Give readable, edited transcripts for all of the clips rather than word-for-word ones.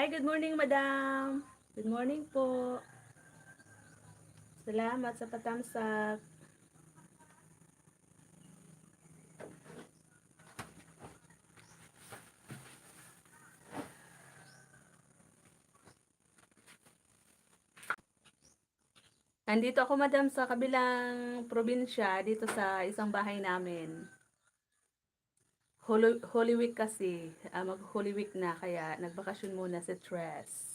Hi, good morning, madam. Good morning po. Salamat sa patamsak. Nandito ako, madam, sa kabilang probinsya, dito sa isang bahay namin. Holy Week kasi, mag-Holy Week na, kaya nagbakasyon muna si Tres.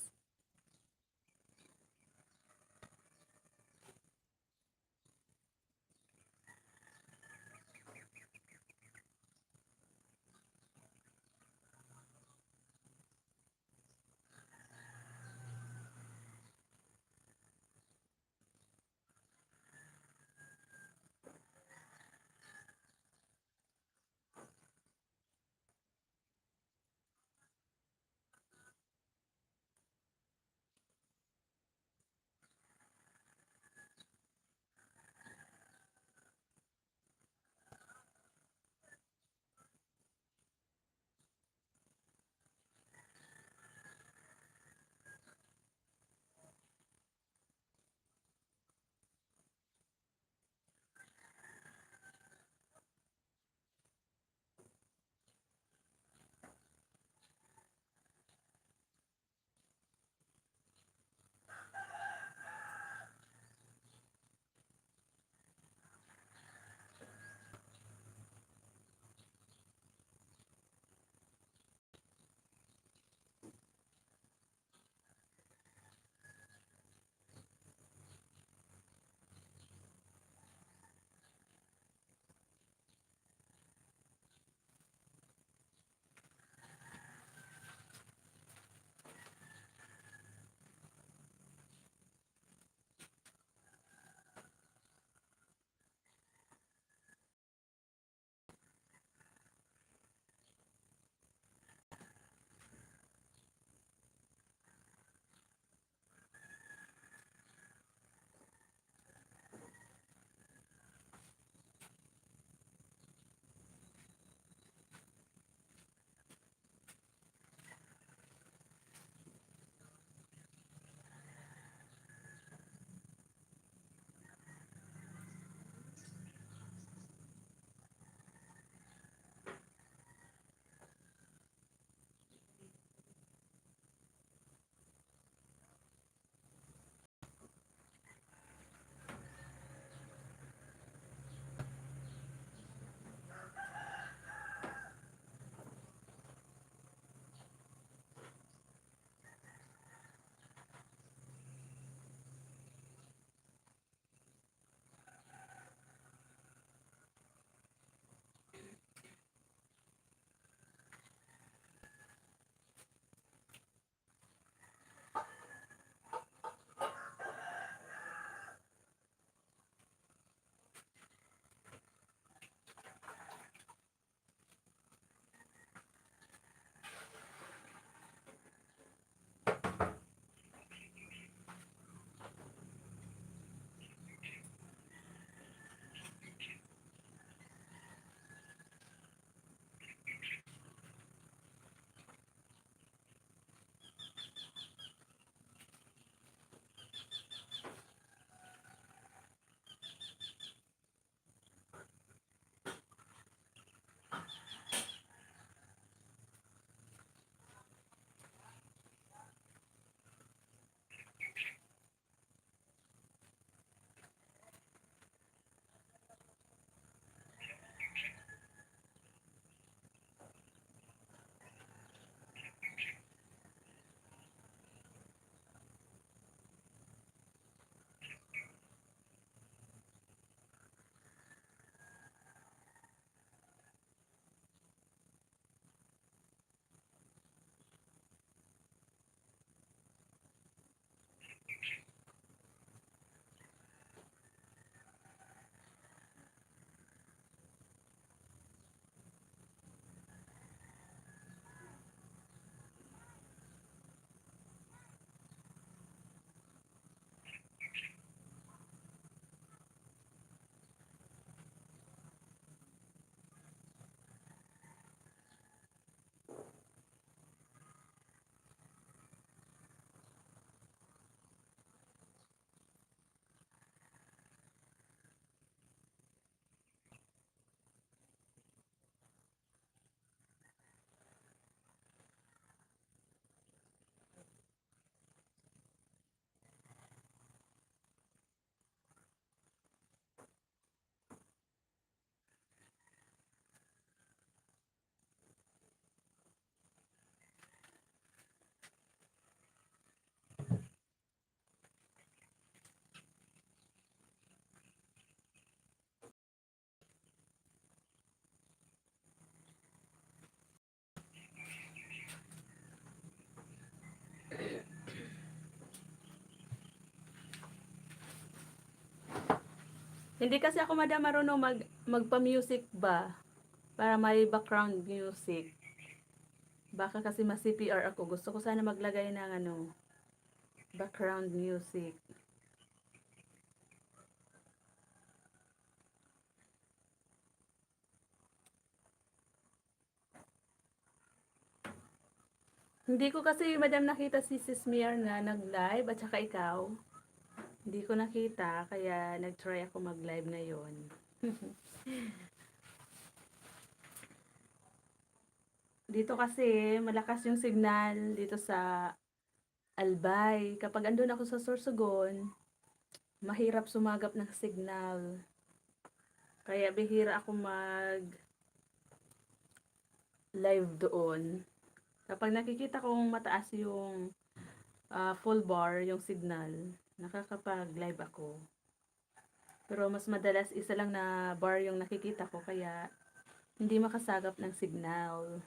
Hindi kasi ako madam marunong magpa-music ba, para may background music. Baka kasi ma-CPR ako. Gusto ko sana maglagay ng ano, background music. Hindi ko kasi madam nakita si Sis Miar na nag-live at saka ikaw. Hindi ko nakita kaya nag-try ako mag-live ngayon. Dito kasi malakas yung signal dito sa Albay. Kapag andun ako sa Sorsogon, mahirap sumagap ng signal. Kaya bihira ako mag-live doon. Kapag nakikita kong mataas yung full bar, yung signal, nakakapag-live ako. Pero mas madalas isa lang na bar yung nakikita ko kaya hindi makasagap ng signal.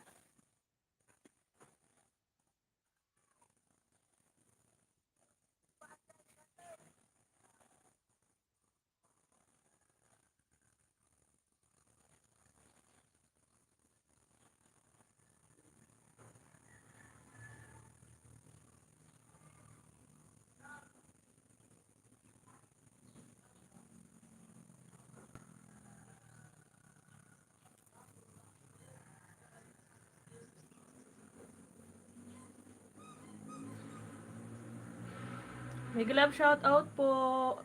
May love shout out po.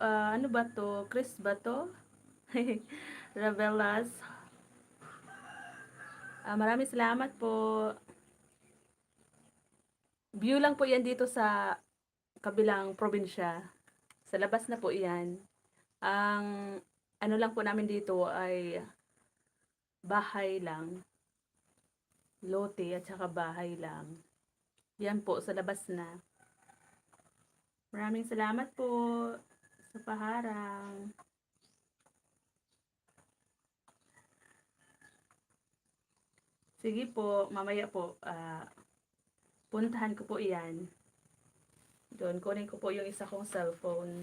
Ano ba to? Chris ba to? Ravelas. Maraming salamat po. View lang po yan dito sa kabilang probinsya. Sa labas na po yan. Ang ano lang po namin dito ay bahay lang. Lote at saka bahay lang. Yan po, sa labas na. Maraming salamat po sa paharang. Sige po, mamaya po, puntahan ko po iyan. Doon, kunin ko po yung isa kong cellphone.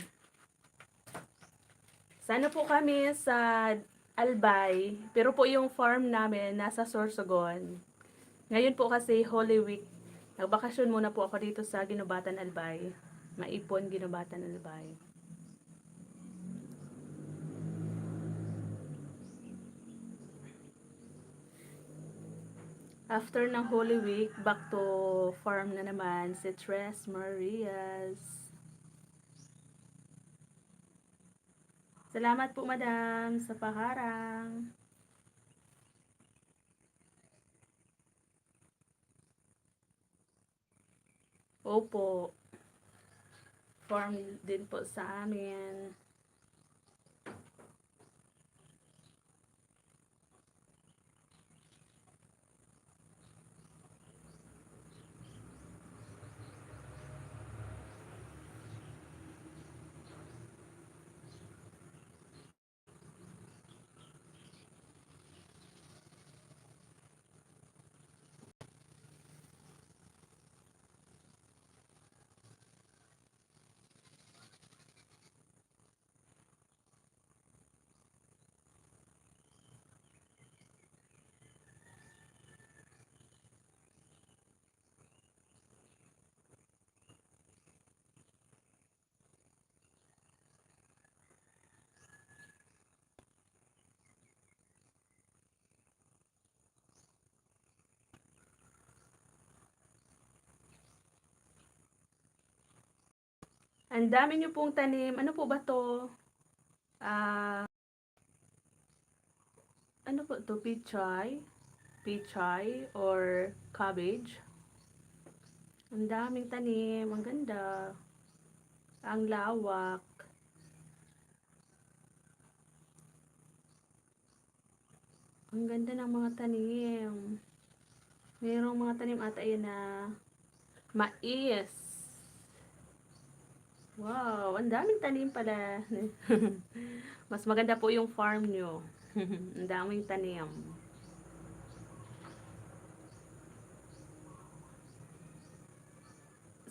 Sana po kami sa Albay, pero po yung farm namin nasa Sorsogon. Ngayon po kasi Holy Week. Nagbakasyon muna po ako dito sa Ginubatan, Albay. Maipon, Ginubatan, Albay. After ng Holy Week, back to farm na naman si Tres Marias. Salamat po madam sa paharang. Opo. Farm din po sa amin. Ang dami nyo pong tanim. Ano po ba to? Ah, ano po to? Pichay? Pichay or cabbage? Ang daming tanim. Ang ganda. Ang lawak. Ang ganda ng mga tanim. Mayroong mga tanim ata yan na mais. Wow, ang daming tanim pala. Mas maganda po yung farm nyo. Ang daming tanim.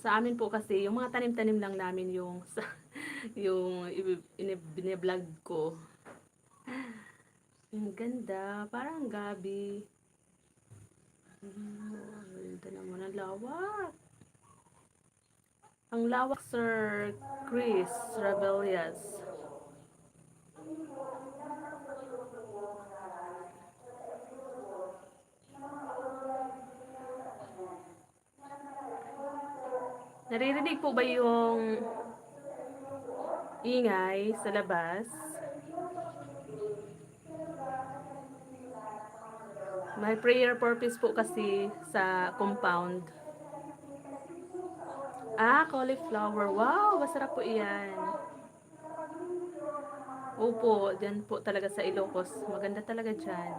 Sa amin po kasi, yung mga tanim-tanim lang namin yung yung bine-vlog ko. Ang ganda, parang gabi. Ganda naman ang lawak. Ang lawak, Sir Chris Rebellious. Naririnig po ba yung ingay sa labas? May prayer purpose po kasi sa compound. Ah, cauliflower. Wow, masarap po iyan. Opo, dyan po talaga sa Ilocos. Maganda talaga dyan.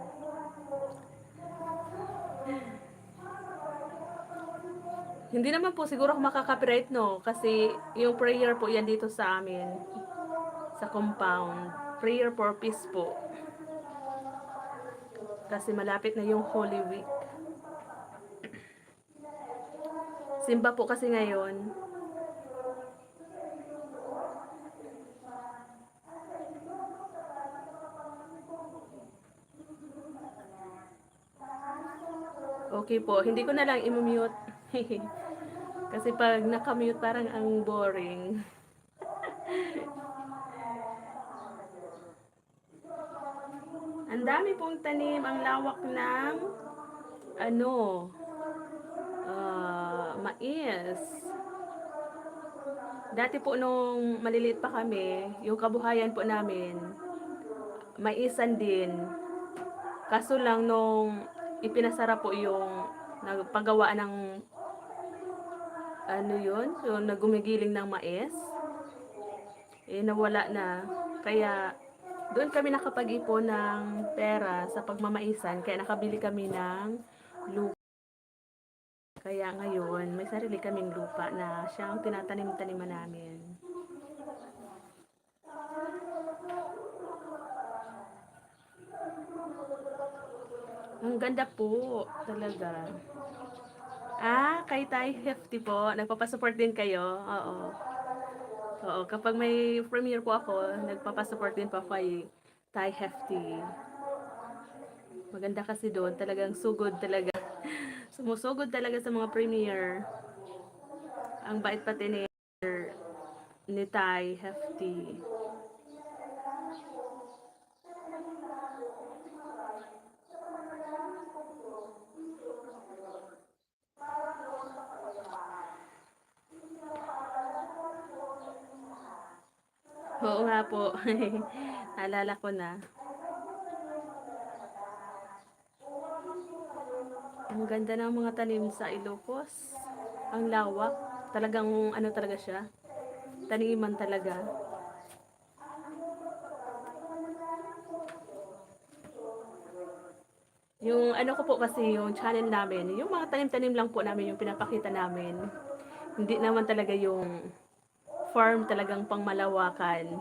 Hindi naman po siguro ako makaka-copyright, no? Kasi yung prayer po yan dito sa amin. Sa compound. Prayer purpose po. Kasi malapit na yung Holy Week. Simba po kasi ngayon. Okay po, hindi ko na lang i-mute. Kasi pag nakamute parang ang boring. Ang dami pong tanim, ang lawak ng ano, mais. Dati po nung maliliit pa kami, yung kabuhayan po namin, maisan din. Kaso lang nung ipinasara po yung nagpagawa ng ano yun, yung nagumigiling ng mais, nawala na. Kaya doon kami nakapag-ipon ng pera sa pagmamaisan, kaya nakabili kami ng lupa. Kaya ngayon, may sarili kaming lupa na siyang tinatanim-taniman namin. Ang ganda po, talaga. Ah, kay Thai Hefty po. Nagpapasupport din kayo. Oo. Oo, kapag may premiere po ako, nagpapasupport din po kay Thai Hefty. Maganda kasi doon, talagang sugod talaga. Sumusugod talaga sa mga premiere. Ang bait pati ni Thai Hefty. Oo nga po. Naalala ko na. Ang ganda ng mga tanim sa Ilocos. Ang lawak. Talagang ano talaga siya. Taniman talaga. Yung ano ko po kasi, yung channel namin, yung mga tanim-tanim lang po namin yung pinapakita namin. Hindi naman talaga yung farm talagang pangmalawakan.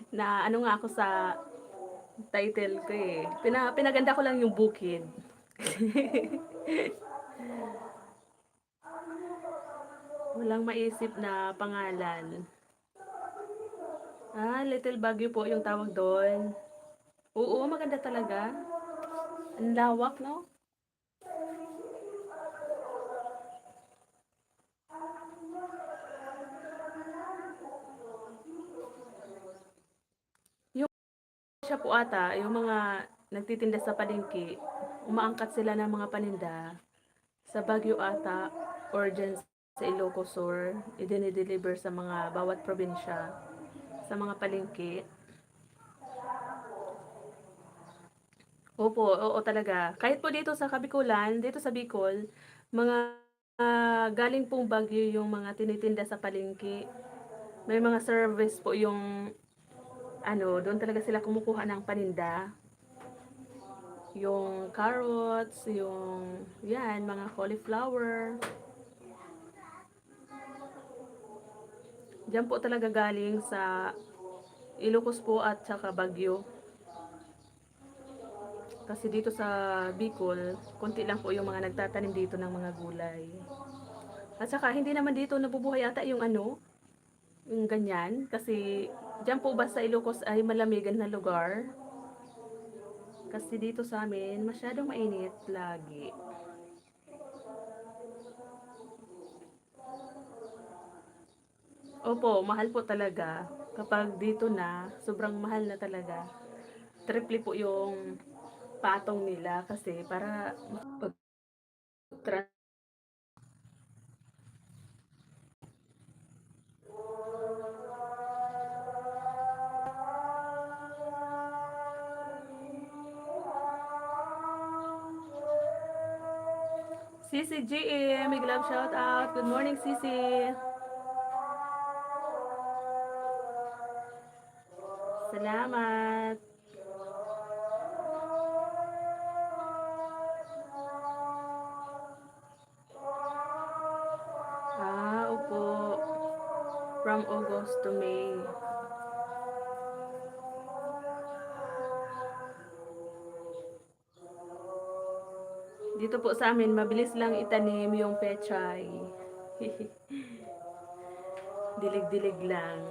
Na ano nga ako sa title ko eh. Pinaganda ko lang yung bukid. Walang maisip na pangalan. Ah, Little Baguio po yung tawag doon. Oo, maganda talaga. Ang lawak, no? Yung siya po ata, yung mga nagtitinda sa palengke, umaangkat sila ng mga paninda sa Baguio ata or dyan sa Ilocos Sur, i-deliver sa mga bawat probinsya, sa mga palengke. Opo, oo talaga. Kahit po dito sa Kabikulan, dito sa Bicol, mga galing pong Baguio yung mga tinitinda sa palengke. May mga service po yung ano, doon talaga sila kumukuha ng paninda. Yung carrots, yung yan, mga cauliflower. Diyan po talaga galing sa Ilocos po at saka Baguio. Kasi dito sa Bicol, konti lang po yung mga nagtatanim dito ng mga gulay. At saka hindi naman dito nabubuhay ata yung ano, yung ganyan. Kasi diyan po ba sa Ilocos ay malamigan na lugar. Kasi dito sa amin masyadong mainit lagi. Opo, mahal po talaga. Kapag dito na, sobrang mahal na talaga. Triple po yung patong nila kasi para makapag-tra- Sisi GM, big love shout out. Good morning, Sisi. Salamat. Opo. From August to May. Dito po sa amin, mabilis lang itanim yung pechay. Dilig-dilig lang.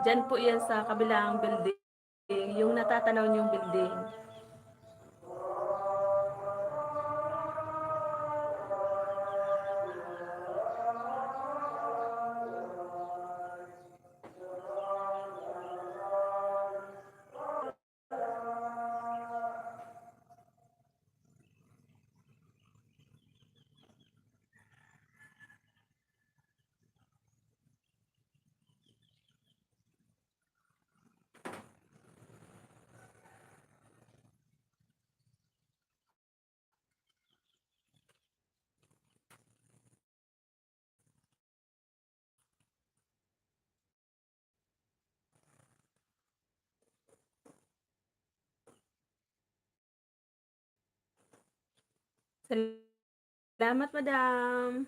Diyan po yan sa kabilang building, yung natatanaw niyong building. Salamat madam.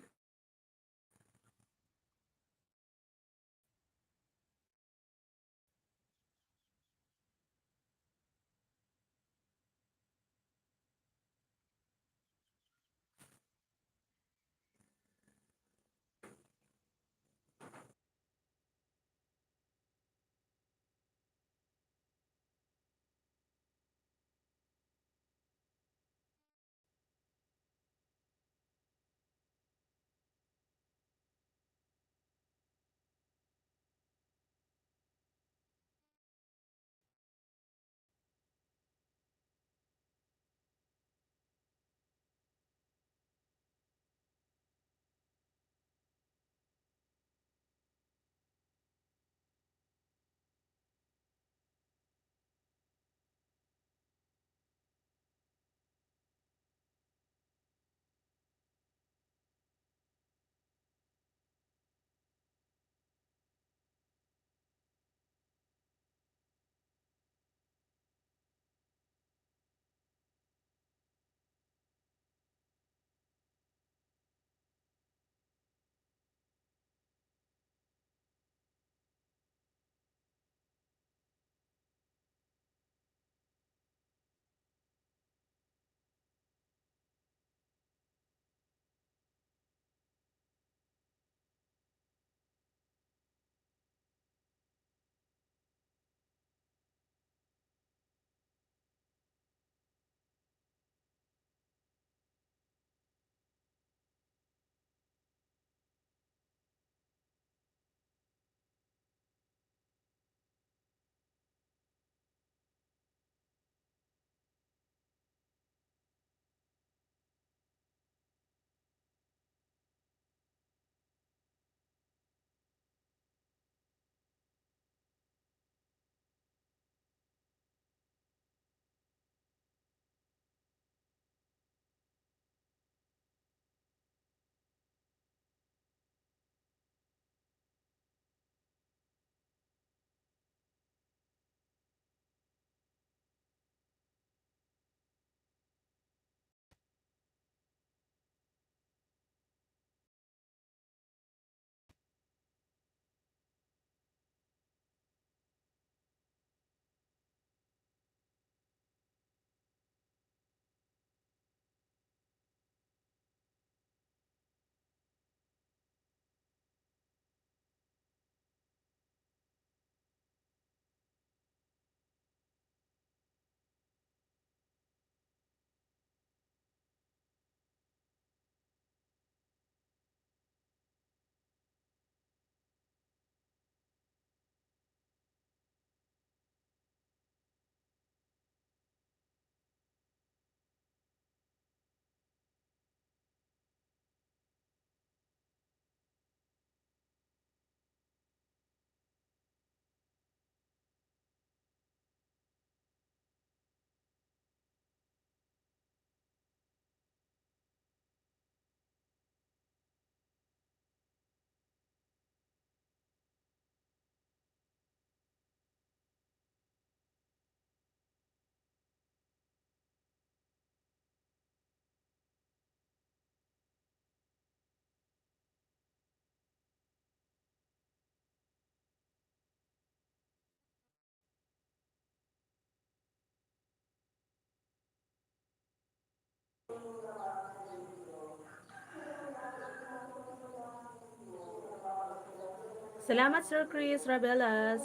Salamat Sir Chris Rabelas.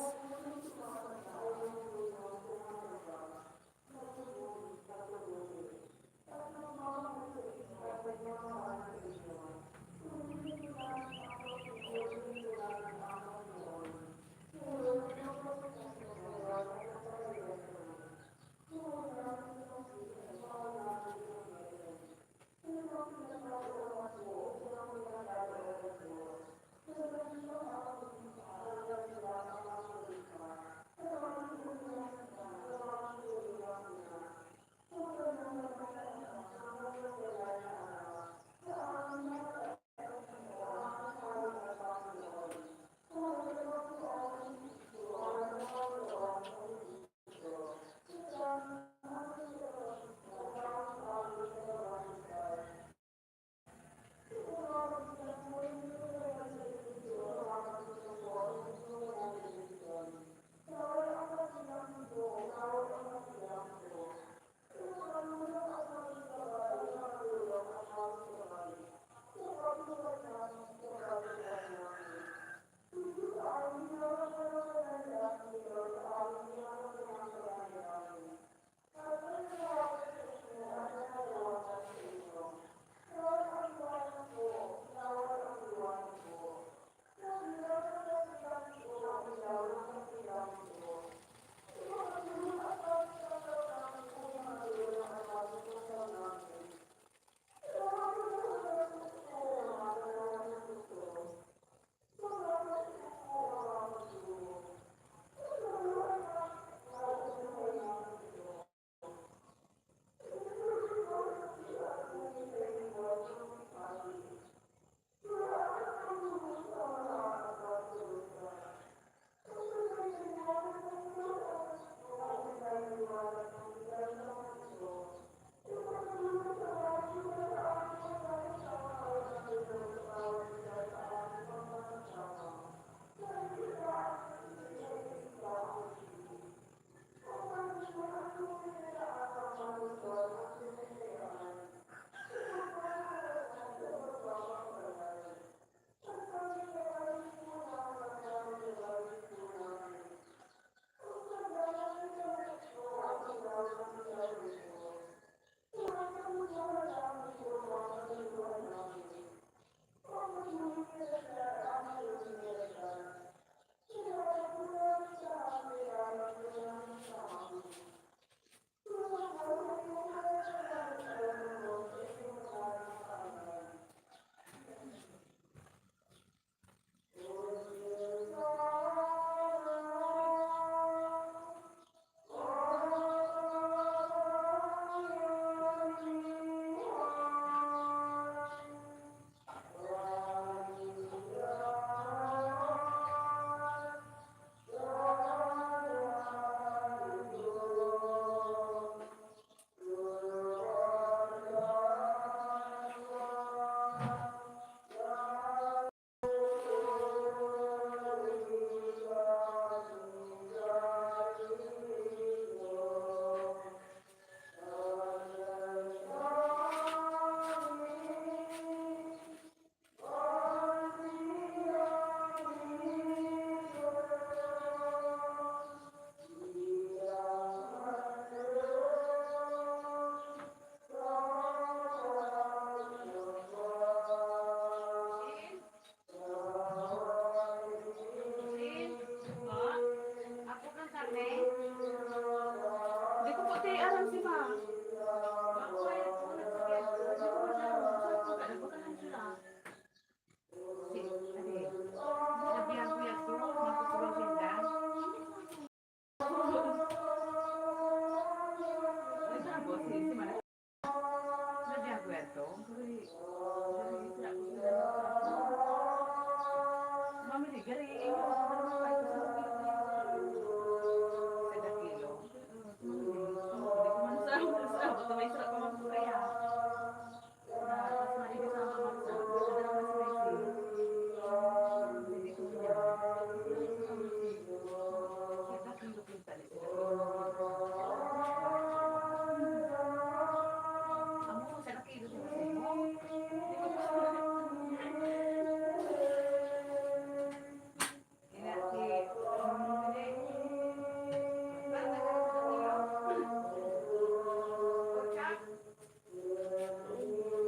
Di ko po tayo aram si ma.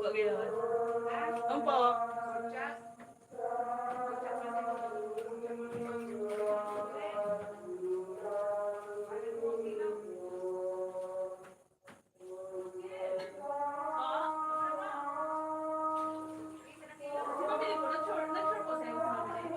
Wag yun. Umpo. Pabili ko, nag-short po sa iyo sa mga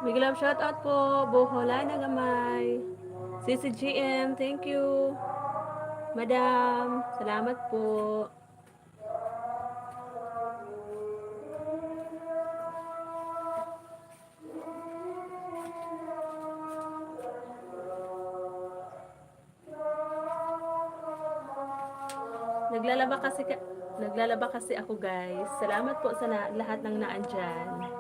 Big love shoutout po, Bohola na gamay. CCGM, thank you. Madam, salamat po. Naglalaba kasi ako guys. Salamat po sa lahat ng naandyan.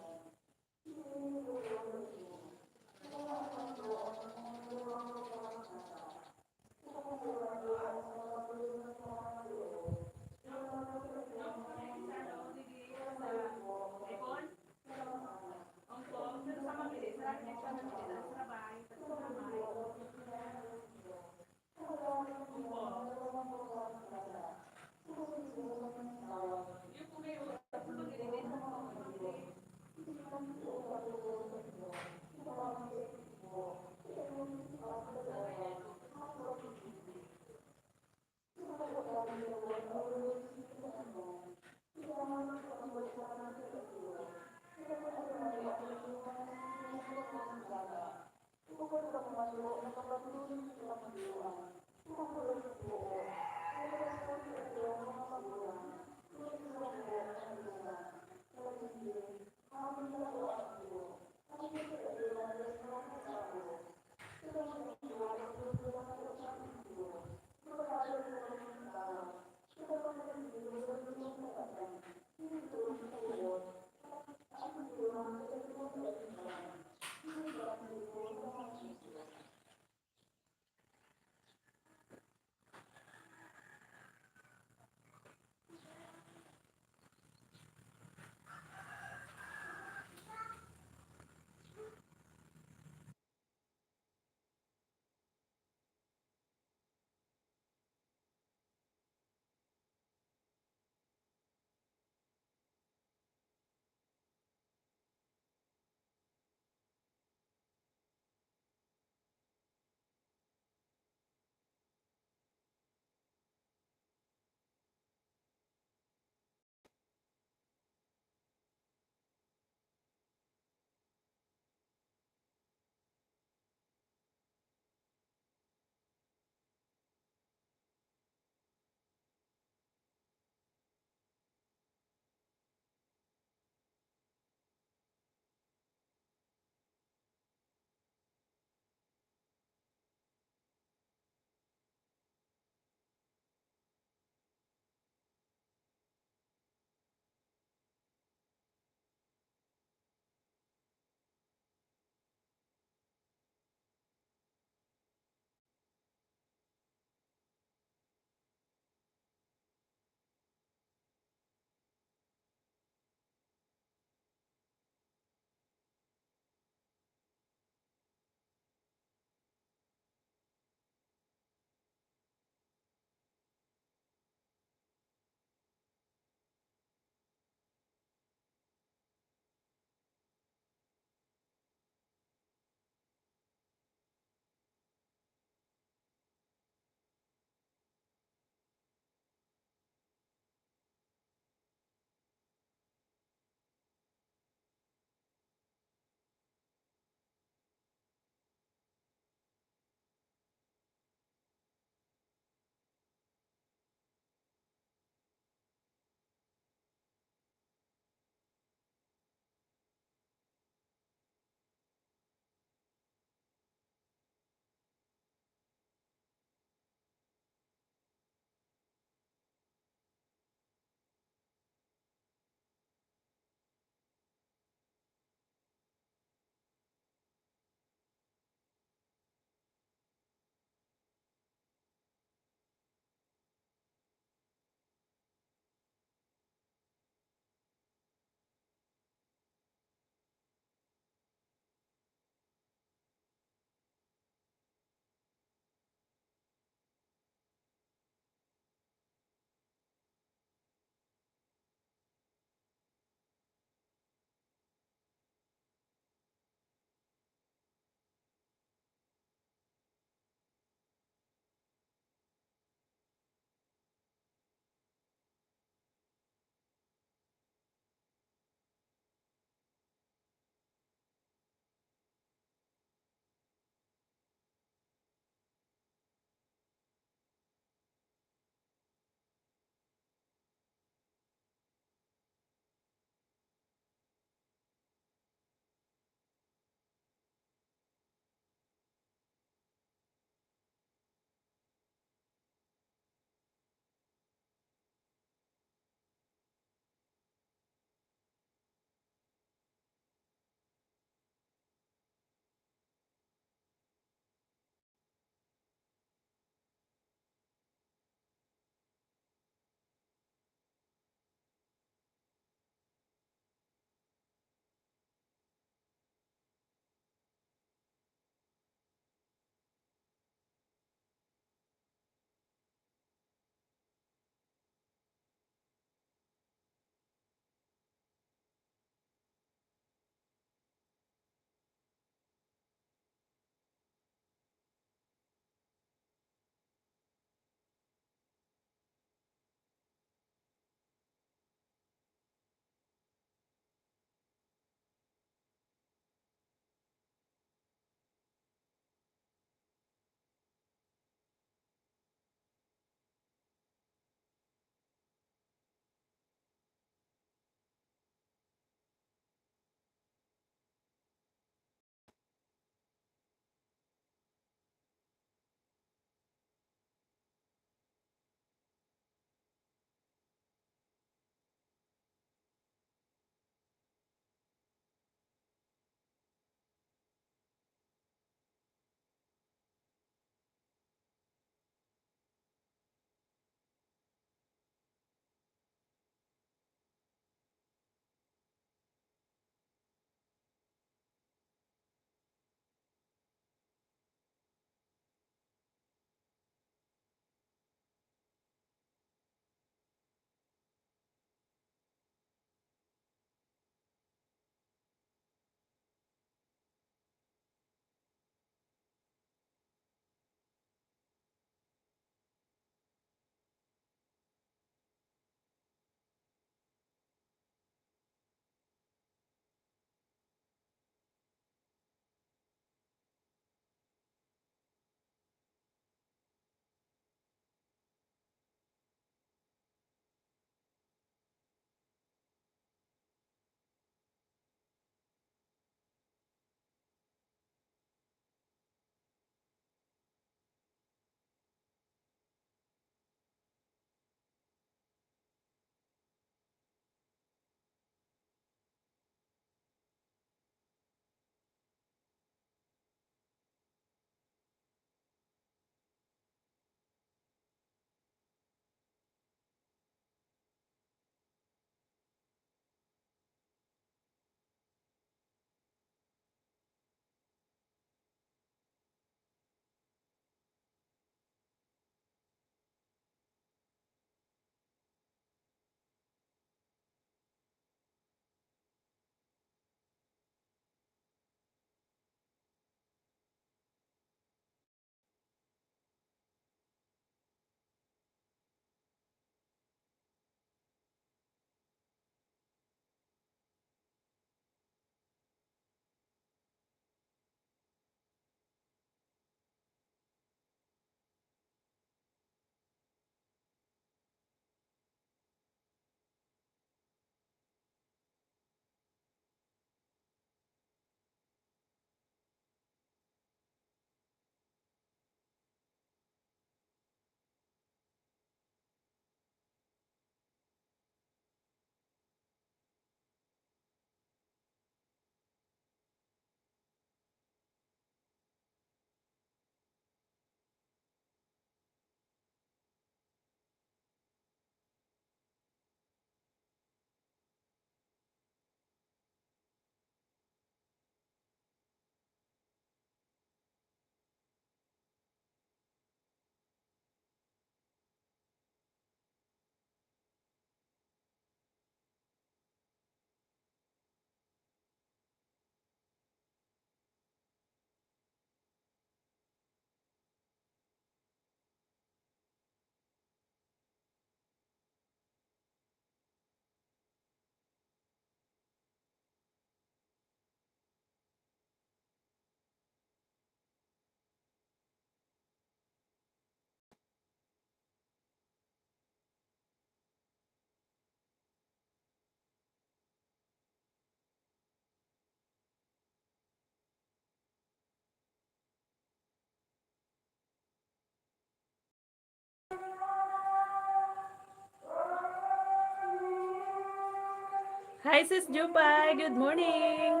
Hi, Sis Jupay. Good morning.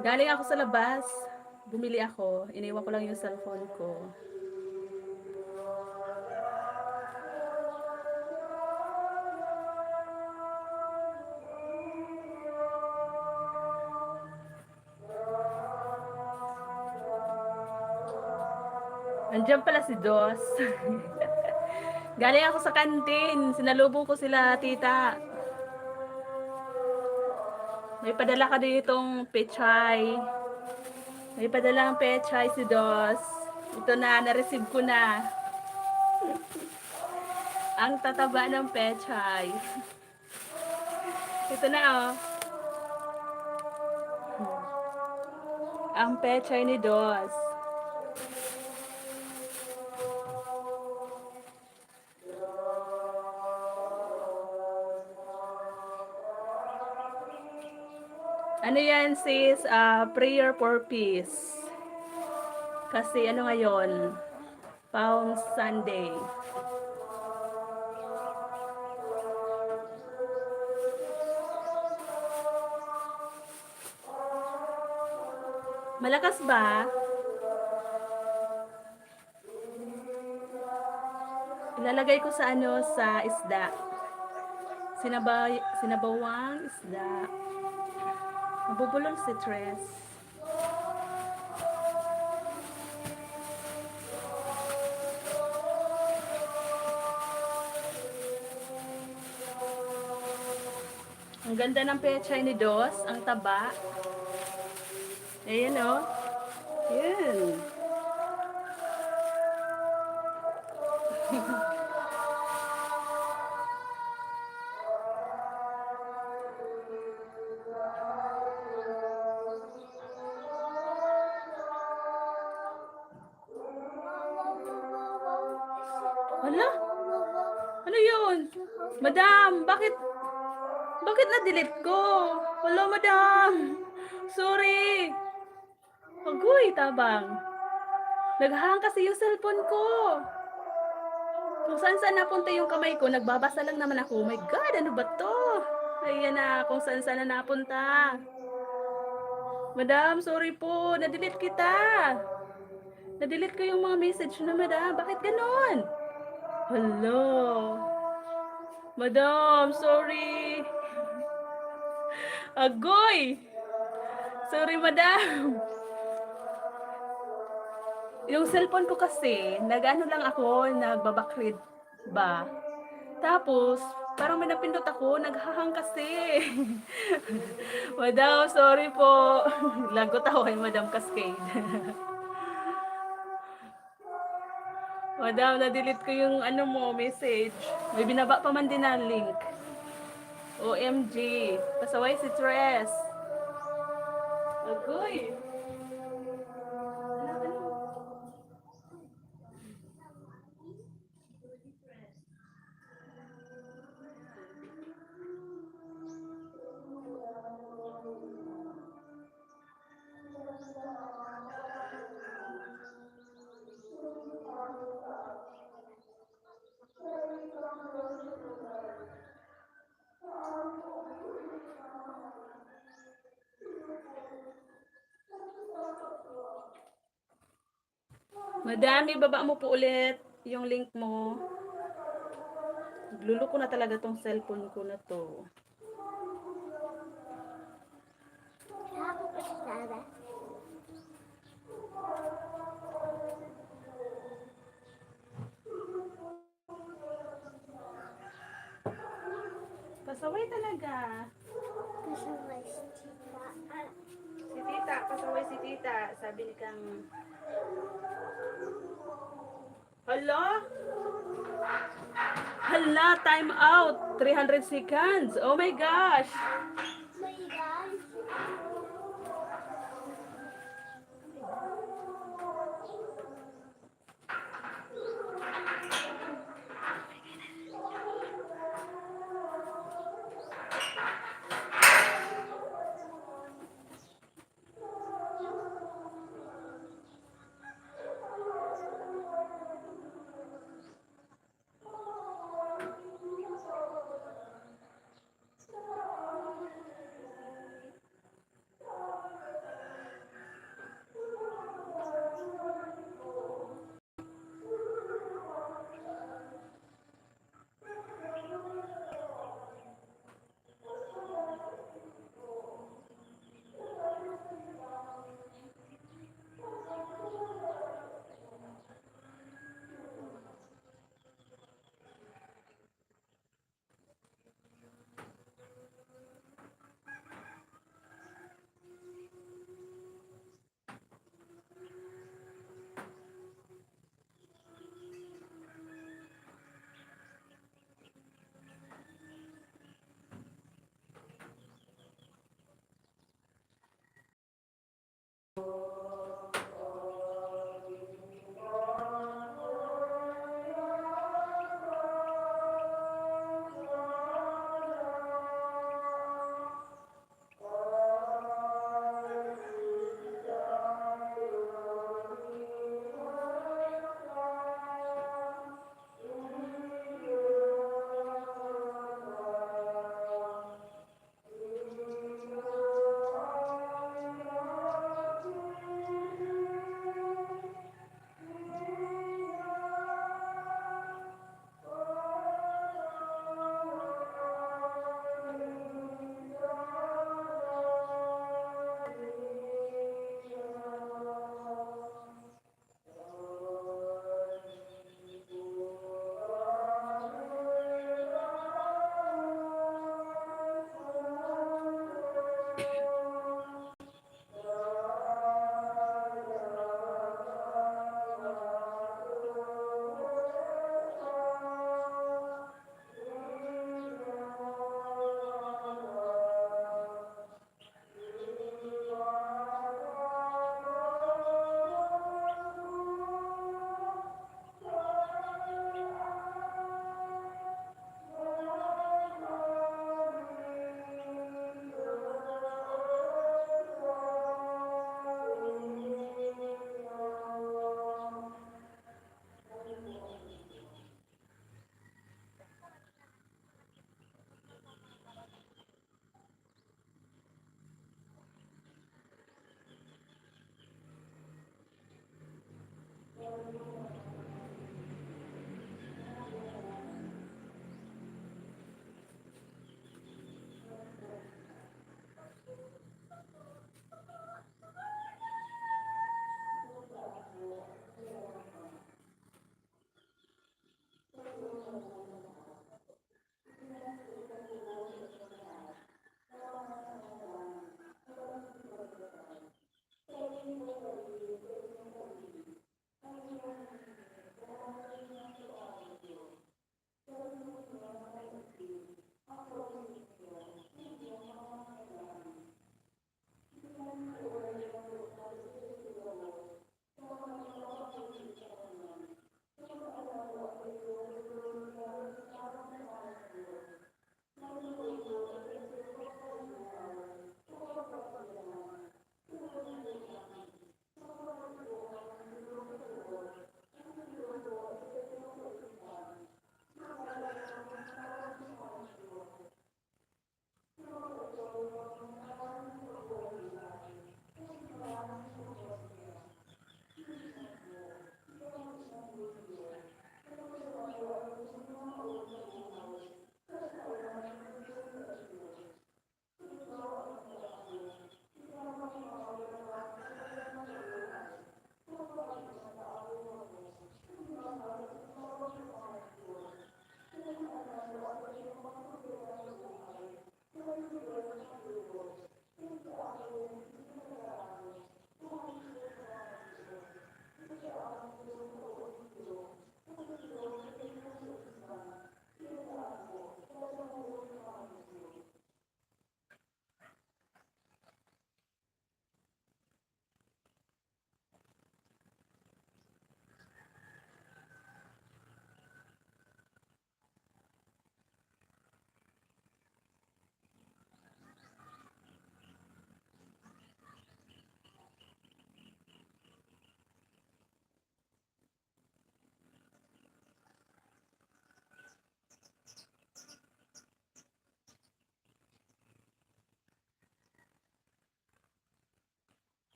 Galing ako sa labas. Bumili ako. Iniwan ko lang yung cellphone ko. Andiyan pala si Dos. Galing ako sa kantin. Sinalubong ko sila, tita. May padala ka ditong pechay. May padalang pechay si Dos. Ito na, na-receive ko na. Ang tataba ng pechay. Ito na oh. Ang pechay ni Dos. Ano yan sis? Prayer for peace. Kasi ano ngayon? Palm Sunday. Malakas ba? Ilalagay ko sa ano, sa isda. Sinabawang isda. Mabubulol si Tres. Ang ganda ng pechay ni Dos, ang taba. Ayan oh. Yan. Hala? Ano yun? Madam, bakit na-delete ko? Hala, madam. Sorry. Agoy, tabang. Naghahang kasi yung cellphone ko. Kung saan napunta yung kamay ko, nagbabasa lang naman ako. Oh my God, ano ba to? Ayan na, kung saan na napunta. Madam, sorry po. Na-delete kita. Na-delete ko yung mga message na madam. Bakit ganon? Hello. Madam, sorry. Agoy. Sorry, madam. Yung cellphone ko kasi, nag-ano lang ako, nagbabakrid ba? Tapos, parang may napindot ako, naghahang kasi. Madam, sorry po. Lagot ako kay Madam Cascade. Madam, na-delete ko yung ano mo, message. May binaba pa man din na link. OMG. Pasaway si Tres. Agoy. Madam, ibaba mo po ulit yung link mo. Nagluluko na talaga tong cellphone ko na to. Pasaway talaga. Pasaway si tita. Si tita, pasaway si tita. Sabi ni Kang... Hala? Hala, time out. 300 seconds. Oh my gosh. My God.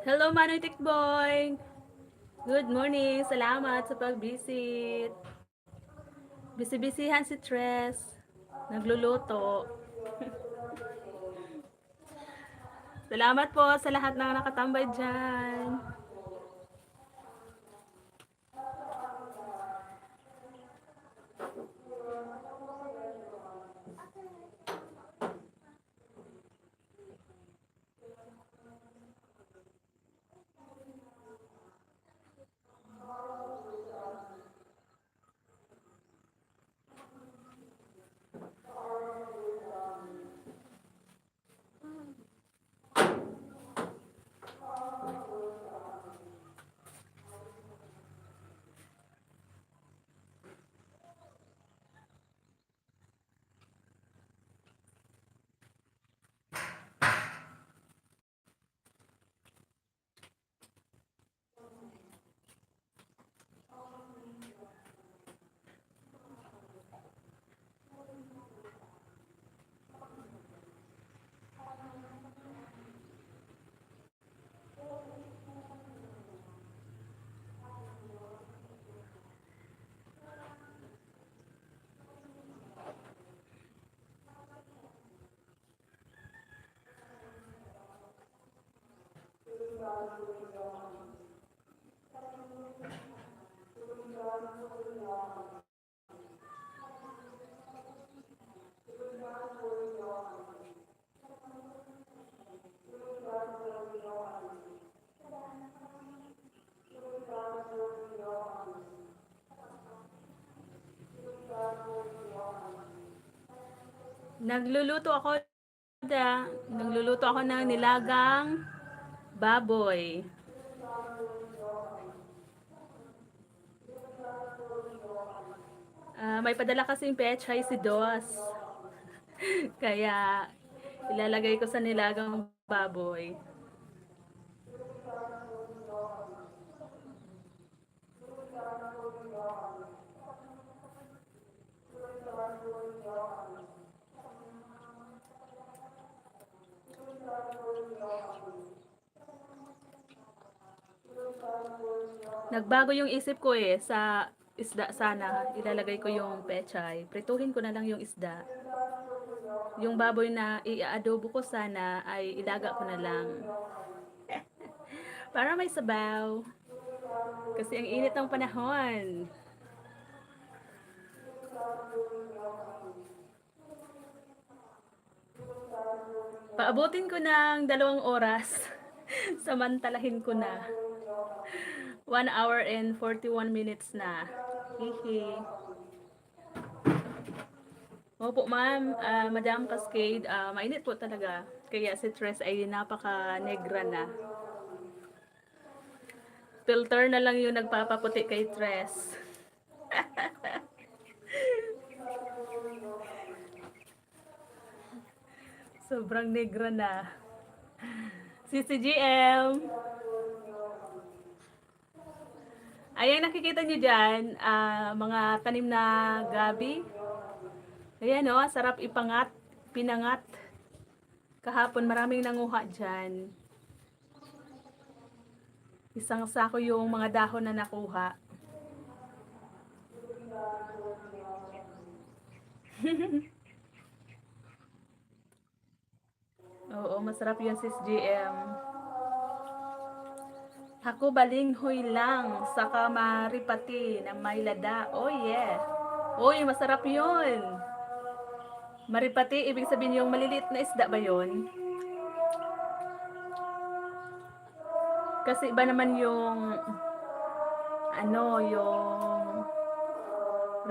Hello, Manoy Tikboy! Good morning! Salamat sa pag-visit. Bisi-bisihan si Tres. Nagluluto. Salamat po sa lahat ng nakatambay dyan. Nagluluto ako ng nilagang baboy. May padala kasing pechay si Dos. Kaya ilalagay ko sa nilagang baboy. Nagbago yung isip ko sa isda sana. Ilalagay ko yung pechay. Prituhin ko na lang yung isda. Yung baboy na i-adobo ko sana ay ilaga ko na lang. Para may sabaw. Kasi ang init ng panahon. Paabutin ko ng 2 oras. Samantalahin ko na. 1 hour and 41 minutes na. Hihi. Opo ma'am, Madam Cascade, mainit po talaga. Kaya si Tres ay napaka-negra na. Filter na lang yung nagpapaputi kay Tres. Sobrang negra na. Si GM. Ayan, nakikita nyo dyan, mga tanim na gabi. Ayan o, sarap ipangat, pinangat. Kahapon maraming nanguha dyan. Isang sako yung mga dahon na nakuha. Oo, masarap yun sis GM. Ako balinghoy lang sa maripati na may lada. Oh yeah. Uy, masarap yun. Maripati, ibig sabihin yung maliliit na isda ba yun? Kasi iba naman yung anong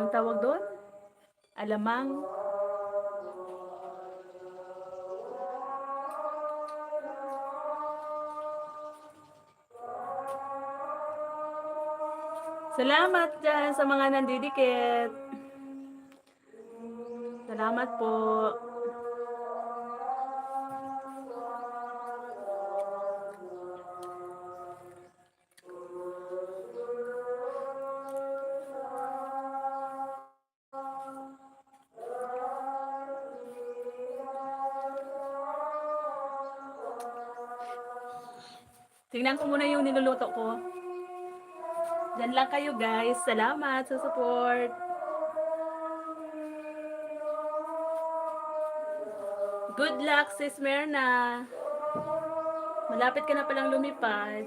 tawag doon? Alamang. Salamat dyan sa mga nandidikit. Salamat po. Tingnan ko muna yung niluluto ko. Diyan lang kayo guys. Salamat sa support. Good luck, Sis Merna. Malapit ka na palang lumipad.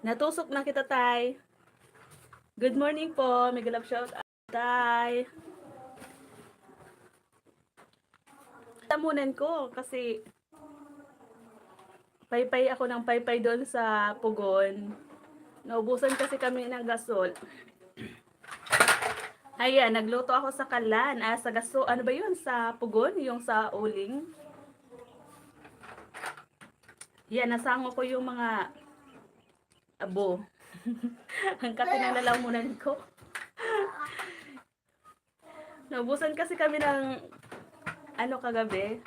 Natusok na kita, Tay. Good morning po. May galap shout out, Tay. Tamunan ko kasi paypay ako ng paypay doon sa Pugon. Naubusan kasi kami ng gasol. Ayan, nagluto ako sa kalan. Sa gaso, ano ba yun? Sa Pugon? Yung sa uling. Yan, nasango ko yung mga abo. Ang kasi ng lalamunan ko. Naubusan kasi kami ng ano kagabi,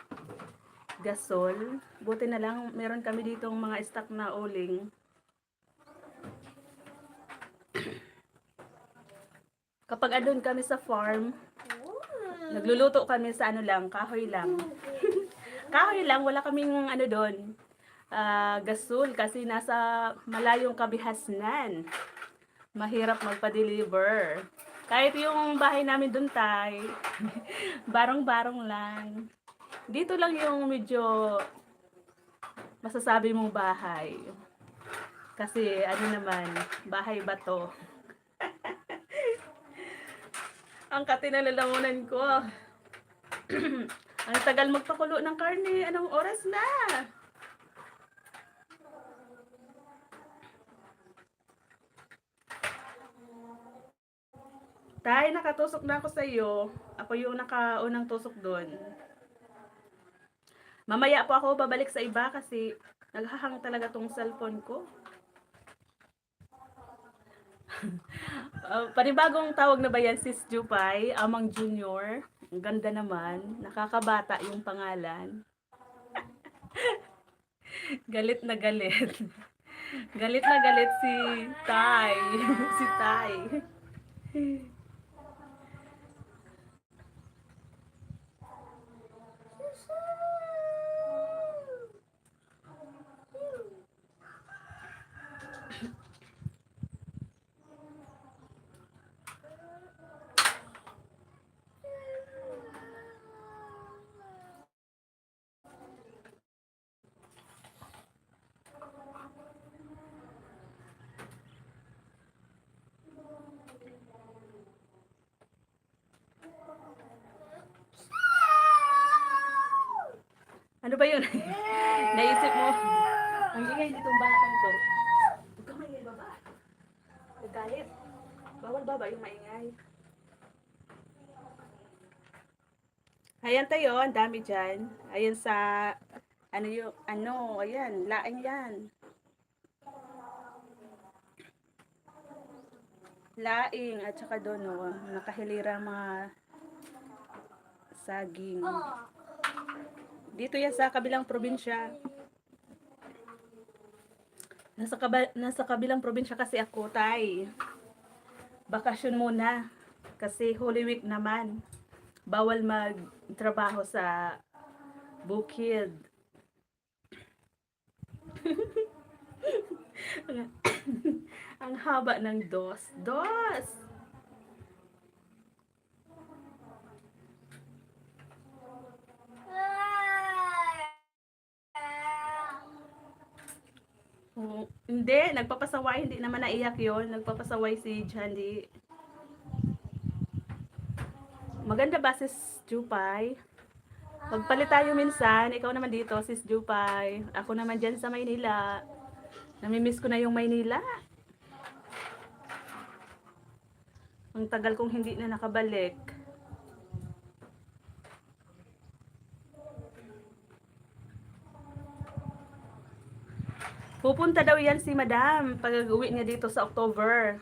gasol. Buti na lang meron kami ditong mga stock na uling. Kapag andun kami sa farm, nagluluto kami sa ano lang, kahoy lang. Kahoy lang, wala kaming ano doon, gasol kasi nasa malayong kabihasnan. Mahirap magpa-deliver. Kahit yung bahay namin doon tay, barong-barong lang. Dito lang yung medyo masasabi mong bahay. Kasi ano naman, bahay ba to? Ang katinalalamunan ko. Ang tagal magpakulo ng karne. Anong oras na? Tay, nakatusok na ako sa iyo. Ako yung nakaunang tusok doon. Mamaya po ako babalik sa iba kasi naghahang talaga tong cellphone ko. Panibagong tawag na ba yan, Sis Jupay? Amang Junior. Ang ganda naman. Nakakabata yung pangalan. Galit na galit. Galit na galit si Tay. Si Tay. Ano ba yun? Naisip mo? Ang ingay nitong batang to. Huwag kang maingay, baba. Nagalit. Bawal baba yung maingay. Ayan tayo, ang dami dyan. Ayan sa, ano yung, ano, ayan, laing yan. Laing, at saka doon, no, nakahilira mga saging. Dito yan sa kabilang probinsya. Nasa kabilang probinsya kasi ako, tay. Bakasyon muna. Kasi Holy Week naman. Bawal magtrabaho sa bukid. Ang haba ng dos. Dos! Hindi, nagpapasaway. Hindi naman naiyak yon. Nagpapasaway si Jandy. Maganda ba, Sis Jupay? Magpalit tayo minsan. Ikaw naman dito, Sis Jupay. Ako naman dyan sa Maynila. Namimiss ko na yung Maynila. Ang tagal kong hindi na nakabalik. Pupunta daw yan si Madam pag uwi niya dito sa October.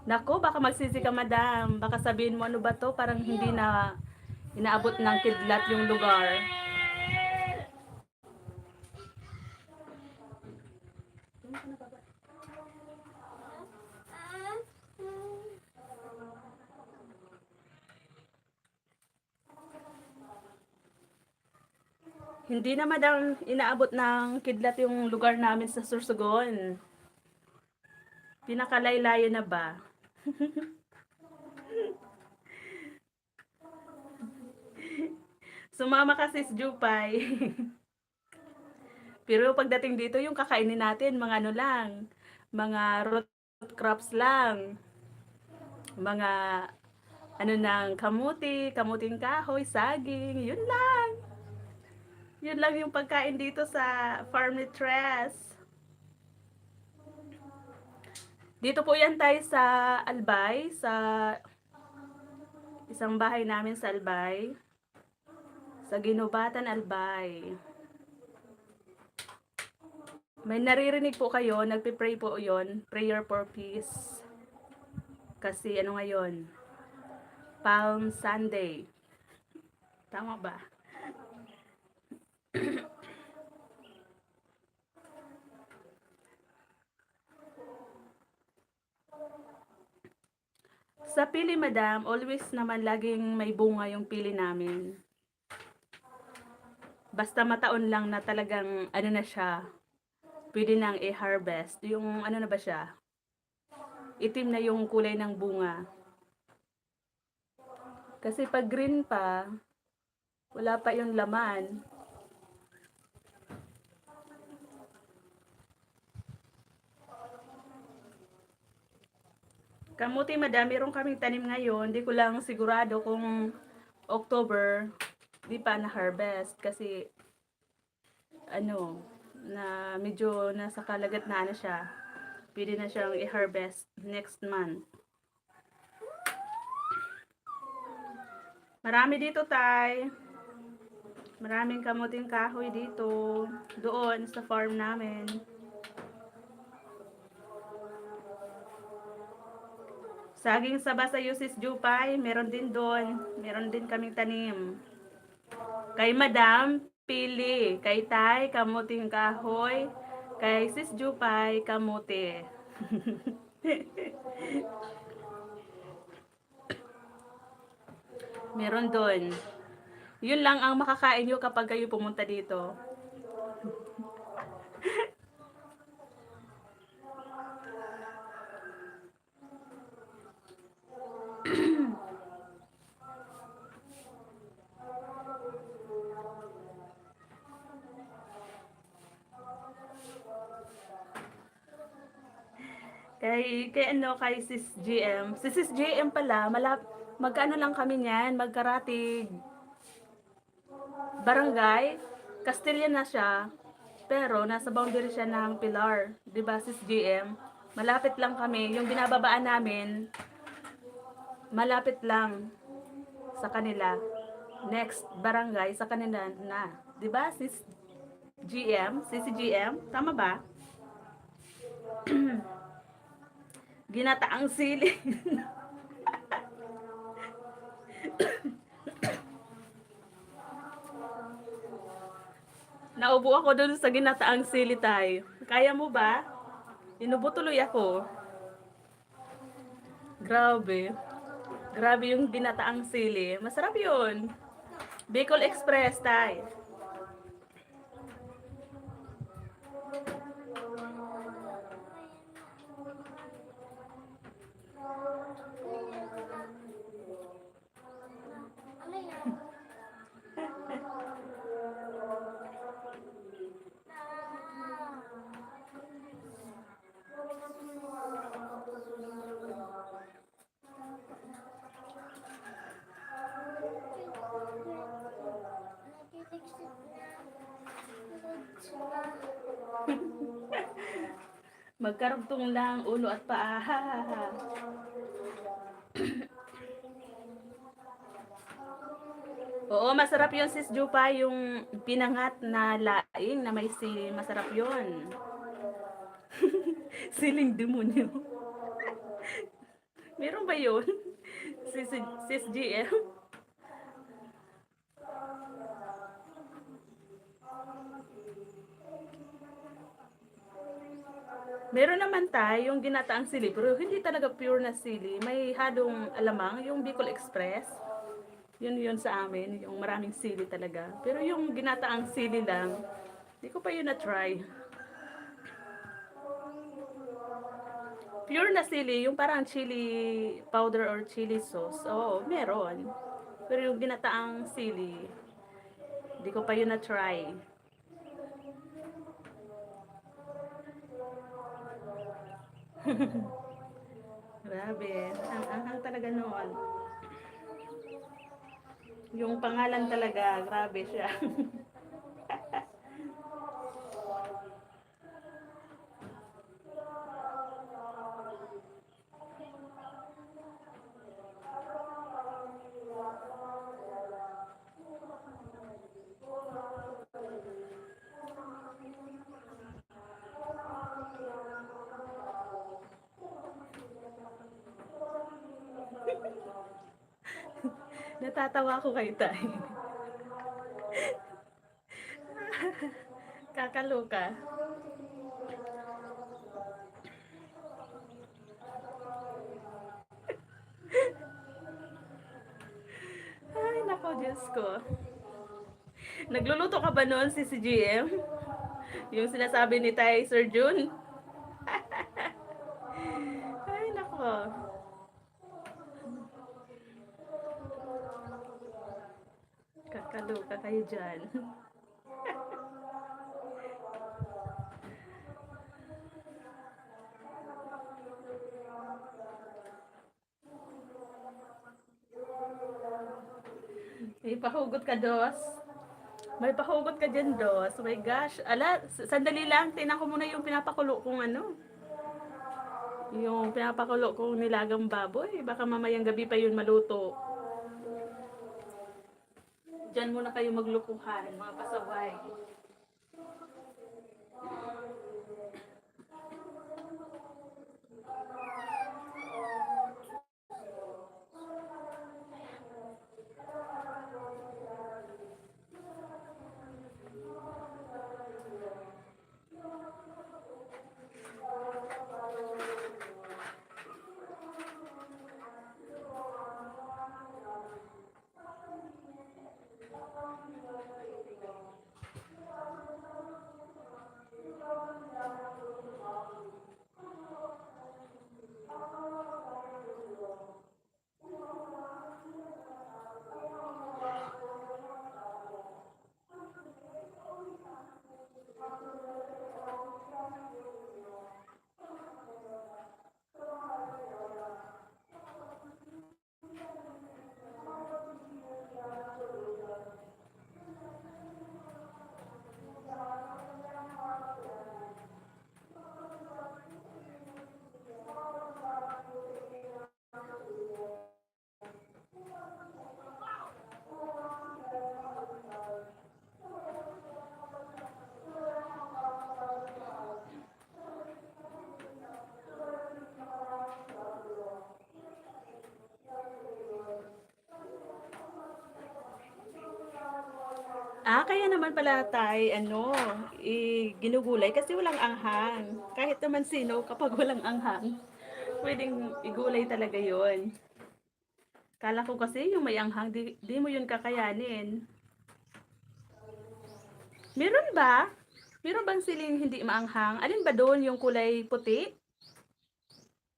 Nako, baka magsisi ka, Madam. Baka sabihin mo, ano ba to? Parang hindi na inaabot ng kidlat yung lugar. Hindi na, Madam, inaabot ng kidlat yung lugar namin sa Sursogon. Pinakalaylayo na ba? Sumama ka, Sis Jupay. Pero pagdating dito, yung kakainin natin, mga ano lang, mga root crops lang, mga ano ng kamuti, kamuting kahoy, saging, yun lang. Yun lang yung pagkain dito sa Farm ni Tres. Dito po yan tayo sa Albay, sa isang bahay namin sa Albay. Sa Ginubatan, Albay. May naririnig po kayo, nagpe-pray po yon, prayer for peace. Kasi ano ngayon? Palm Sunday. Tama ba? Sa pili, madam, always naman laging may bunga yung pili namin. Basta mataon lang na talagang ano na siya, pwede nang i-harvest. Yung ano na ba siya, itim na yung kulay ng bunga. Kasi pag green pa, wala pa yung laman. Kamuti, madam, meron kaming tanim ngayon. Di ko lang sigurado kung October, di pa na-harvest. Kasi, ano, na medyo nasa kalagitnaan na siya. Pwede na siyang i-harvest next month. Marami dito, tay. Maraming kamuting kahoy dito. Doon sa farm namin. Saging saba sa Yusis Jupay, meron din doon. Meron din kaming tanim. Kay Madam, pili. Kay Tay, kamuting kahoy. Kay Sis Jupay, kamote. Meron doon. Yun lang ang makakain nyo kapag kayo pumunta dito. Kay Sis GM. Si Sis GM pala, magkano lang kami niyan, magkaratig. Barangay, Castilla na siya, pero nasa boundary siya ng Pilar. 'Di ba, Sis GM? Malapit lang kami. Yung binababaan namin, malapit lang sa kanila. Next barangay sa kanila na. 'Di ba, Sis GM? Sis GM? Tama ba? Ginataang sili. Naubo ako dun sa ginataang sili, tay. Kaya mo ba? Inubo tuloy ako. Grabe. Grabe yung ginataang sili. Masarap yun. Bicol Express, tay. Ano yan? Magkarugtong lang ulo at paa. Ha, ha, ha. Oo, masarap yun, Sis Jupa, yung pinangat na laing na may sili. Masarap yun. Siling demonyo. Meron ba yun? Sis GM? Meron naman tayo yung ginataang sili, pero hindi talaga pure na sili. May halong alamang, yung Bicol Express. Yun sa amin, yung maraming sili talaga. Pero yung ginataang sili lang, hindi ko pa yun na-try. Pure na sili, yung parang chili powder or chili sauce. Oo, meron. Pero yung ginataang sili, hindi ko pa yun na-try. Grabe, ang anghang talaga noon. Yung pangalan talaga, grabe siya. Natatawa ako kay Tay. Kakaloka. Diyos ko. Nagluluto ka ba noon si GM? Yung sinasabi ni Sir Jun? Ay, nako. Kakaloka kayo dyan. May pahugot ka, Dos. May pahugot ka dyan, Dos. Oh my gosh. Ala, sandali lang. Tingnan ko muna yung pinapakulo kong ano. Yung pinapakulo kong nilagang baboy. Baka mamayang gabi pa yun maluto. Diyan muna kayo maglukuhan, mga pasaway. Kaya naman pala ginugulay kasi walang anghang. Kahit naman sino, kapag walang anghang, pwedeng igulay talaga yon. Kala ko kasi yung may anghang, di mo yun kakayanin. Meron ba? Meron bang siling hindi maanghang? Alin ba doon yung kulay puti?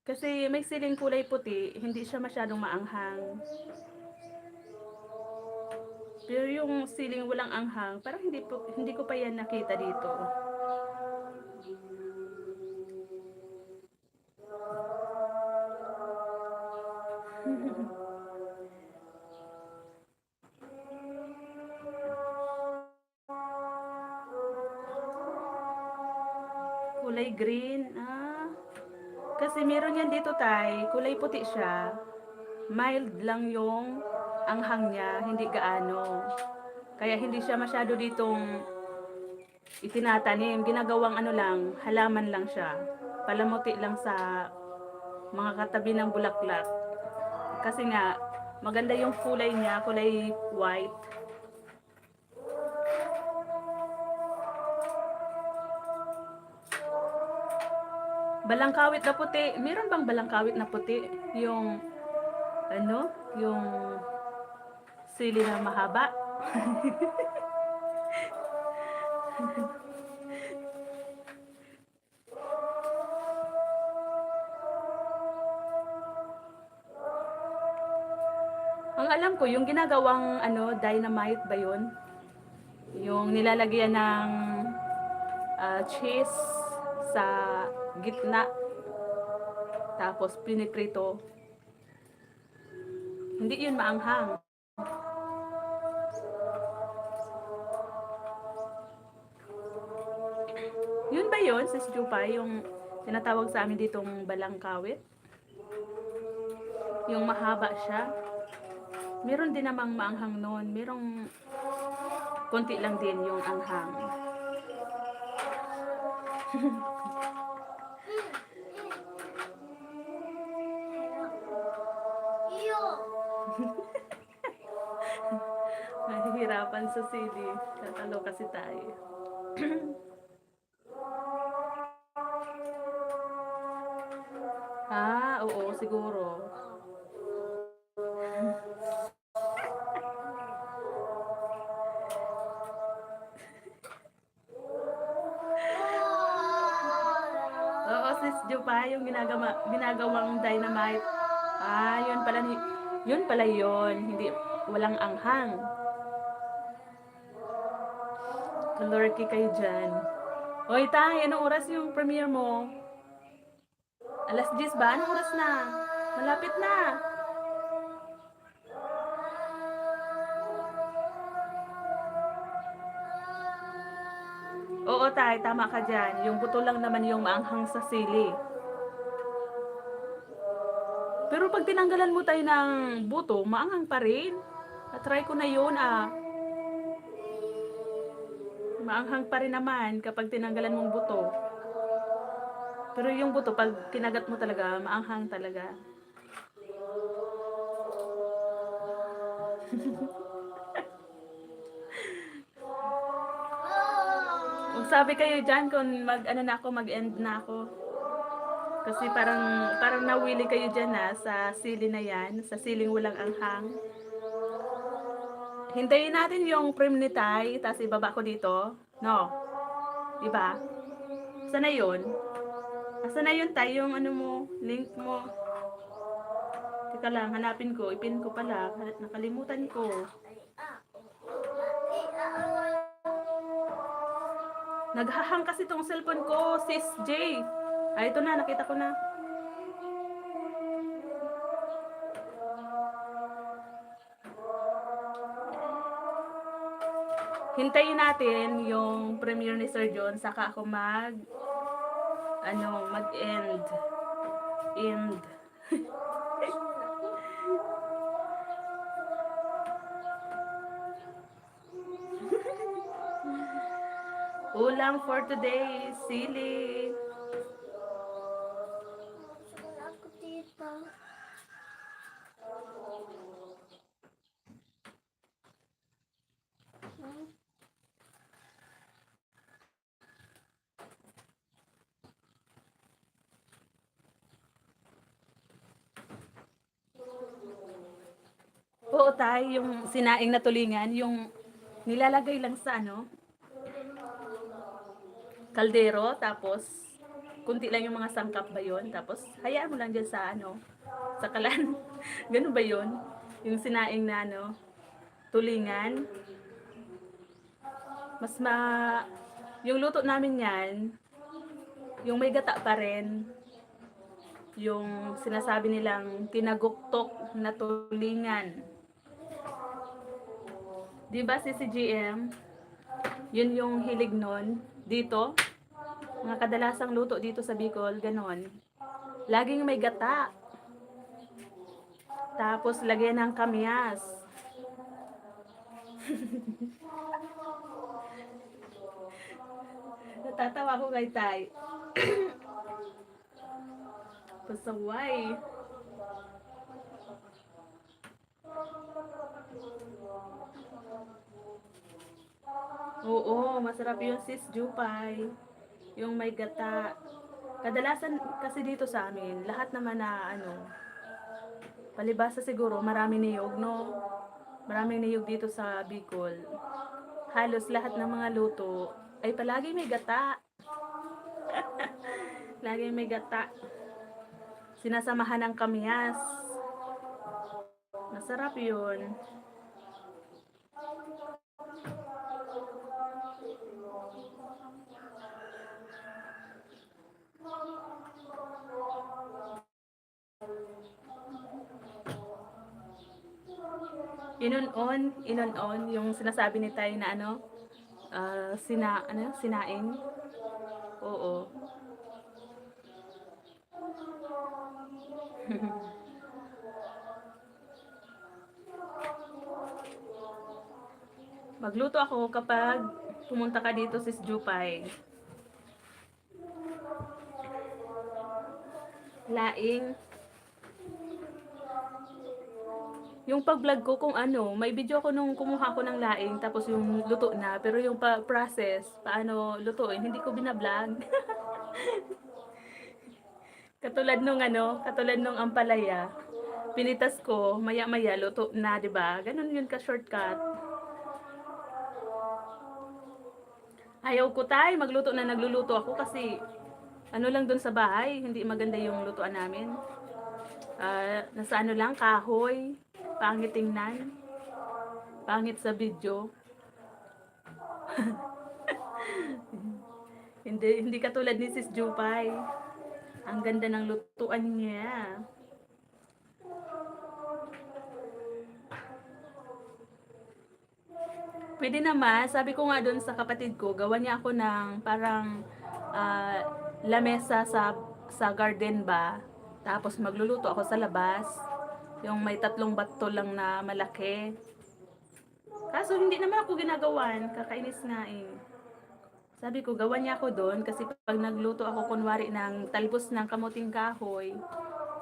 Kasi may siling kulay puti, hindi siya masyadong maanghang. Pero yung siling walang anghang, parang hindi ko pa yan nakita dito. Kulay green. Kasi meron yan dito, kulay puti siya. Mild lang yung anghang niya, hindi gaano. Kaya hindi siya masyado ditong itinatanim. Ginagawang halaman lang siya. Palamuti lang sa mga katabi ng bulaklak. Kasi nga, maganda yung kulay niya, kulay white. Balangkawit na puti. Meron bang balangkawit na puti? Yung, yung sili na mahaba? Ang alam ko, yung ginagawang dynamite ba yun? Yung nilalagyan ng cheese sa gitna, tapos piniprito. Hindi yun maanghang. Yun ba yun, Sis Jupa, yung tinatawag sa amin ditong balangkawit? Yung mahaba siya. Meron din namang maanghang noon. Merong konti lang din yung anghang. Nahihirapan sa sili. Tatalo kasi tayo. Oo, siguro. Jupay, yung ginagawang dynamite. Ah, yun pala yun. Hindi, walang anghang. Kalorky kayo dyan. Hoy, Tay, anong oras yung premiere mo? Alas 10 ba? Anong oras na? Malapit na. Oo, Tay, tama ka dyan. Yung buto lang naman yung maanghang sa sili. Pero pag tinanggalan mo tayo ng buto, maanghang pa rin. Na-try ko na yun ah. Maanghang pa rin naman kapag tinanggalan mong buto. Pero yung buto, pag kinagat mo talaga, maanghang talaga. Magsabi kayo dyan kung mag-end na ako. Kasi parang nawili kayo dyan na sa sili na yan, sa siling walang anghang. Hintayin natin yung prem ni Tay, tapos ibaba ko dito. No? Diba? Sana yun? Asa na yun Tay, yung ano mo, link mo. Teka lang, hanapin ko. Ipin ko pala. Nakalimutan ko. Naghahang kasi tong cellphone ko, sis J. Ay, ito na, nakita ko na. Hintayin natin yung premiere ni Sir John, saka ako mag-end. End. Ulam for today, sili. Ako dito. Oo, Tay, yung sinaing na tulingan, yung nilalagay lang sa kaldero, tapos kunti lang yung mga sangkap ba yun, tapos hayaan mo lang dyan sa kalan. Ganun ba yun? Yung sinaing na tulingan. Mas ma... Yung luto namin yan, yung may gata pa rin, yung sinasabi nilang tinaguktok na tulingan. Di ba si CGM? Yun yung hilig nun. Dito, mga kadalasang luto dito sa Bicol, ganon. Laging may gata. Tapos lagyan ng kamyas. Natatawa ko kay Tay. Pasaway. Oo, masarap yung sis Jupay. Yung may gata. Kadalasan kasi dito sa amin, lahat naman na palibasa siguro, maraming niyog, no? Maraming niyog dito sa Bicol. Halos lahat ng mga luto ay palagi may gata. Lagi may gata. Sinasamahan ng kamyas. Masarap yun. Inon-on, yung sinasabi ni Tay na sinaing. Oo. Magluto ako kapag pumunta ka dito sis Jupay. Laing. Yung pag-vlog ko kung may video ko nung kumuha ko ng laing tapos yung luto na, pero yung process, paano lutuin, hindi ko binablog. Katulad nung ampalaya. Pinitas ko, maya-maya luto na, 'di ba? Ganun yun ka shortcut. Ayaw ko Tay, magluto na nagluluto ako kasi Ano lang dun sa bahay, hindi maganda yung lutuan namin. Nasa ano lang, kahoy. Pangit tingnan. Pangit sa video. Hindi katulad ni Sis Jupay. Ang ganda ng lutuan niya. Pwede naman, sabi ko nga doon sa kapatid ko, gawa niya ako ng parang ah, lamesa sa garden ba. Tapos magluluto ako sa labas. Yung may 3 bato lang na malaki. Kaso hindi naman ako ginagawan, kakainis nga eh. Sabi ko, gawan niya ako doon kasi pag nagluto ako kunwari ng talbos ng kamuting kahoy,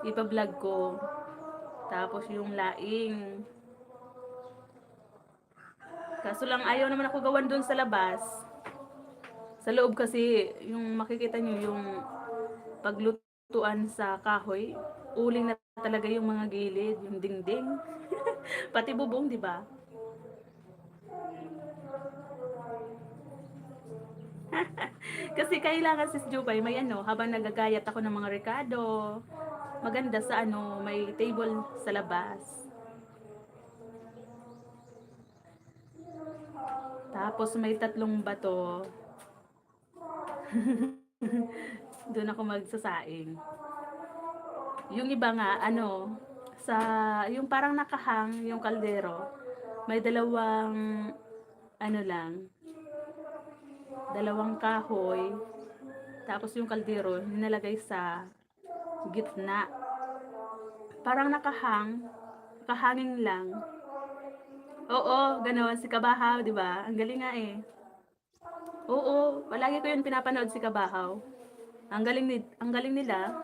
ipa-vlog ko. Tapos yung laing. Kaso lang ayaw naman ako gawan doon sa labas. Sa loob kasi, yung makikita nyo yung paglutuan sa kahoy, uling na talaga yung mga gilid, yung dingding. Pati bubong, di ba? Kasi kailangan sis Jupay, may ano, habang nagagayat ako ng mga rekado, maganda sa ano, may table sa labas. Tapos may 3 bato. Doon ako magsasaing. Yung iba nga, ano, sa, yung parang nakahang, yung kaldero, may ano lang, dalawang kahoy, tapos yung kaldero, nilalagay sa gitna. Parang nakahanging lang. Oo, gano'n, si Kabahaw, di ba? Ang galing nga eh. Oo, palagi ko yun pinapanood si Kabahaw. Ang galing nila.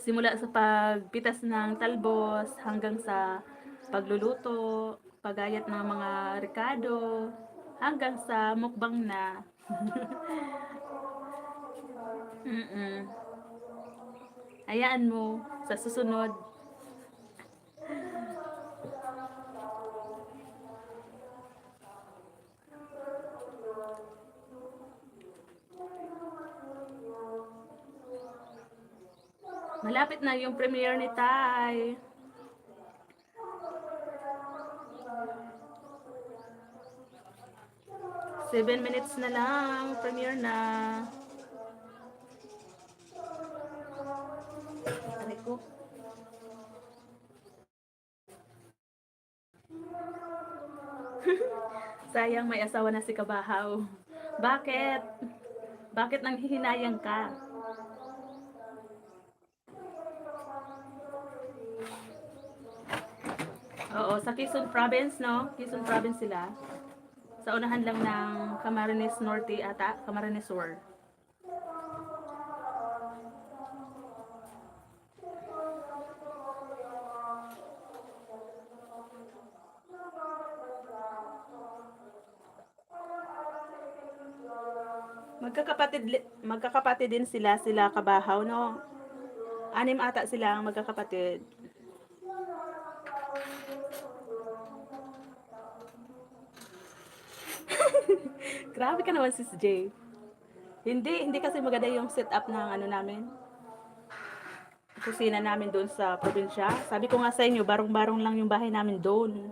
Simula sa pagpitas ng talbos hanggang sa pagluluto, pagayat ng mga rekado, hanggang sa mukbang na. Mm-mm. Hayaan mo, sa susunod. Malapit na yung premiere ni Tay. 7 minutes na lang, premiere na. Aray ko. Sayang may asawa na si Kabahaw. Bakit? Bakit nang hihinayang ka? Oo, sa Quezon Province, no? Quezon Province sila. Sa unahan lang ng Camarines Norte ata, Camarines Sur. Magkakapatid din sila Kabahaw, no? 6 ata sila ang magkakapatid. Grabe ka naman, Sis J. Hindi kasi maganda yung setup ng ano namin, kusina namin doon sa probinsya. Sabi ko nga sa inyo, barong-barong lang yung bahay namin doon.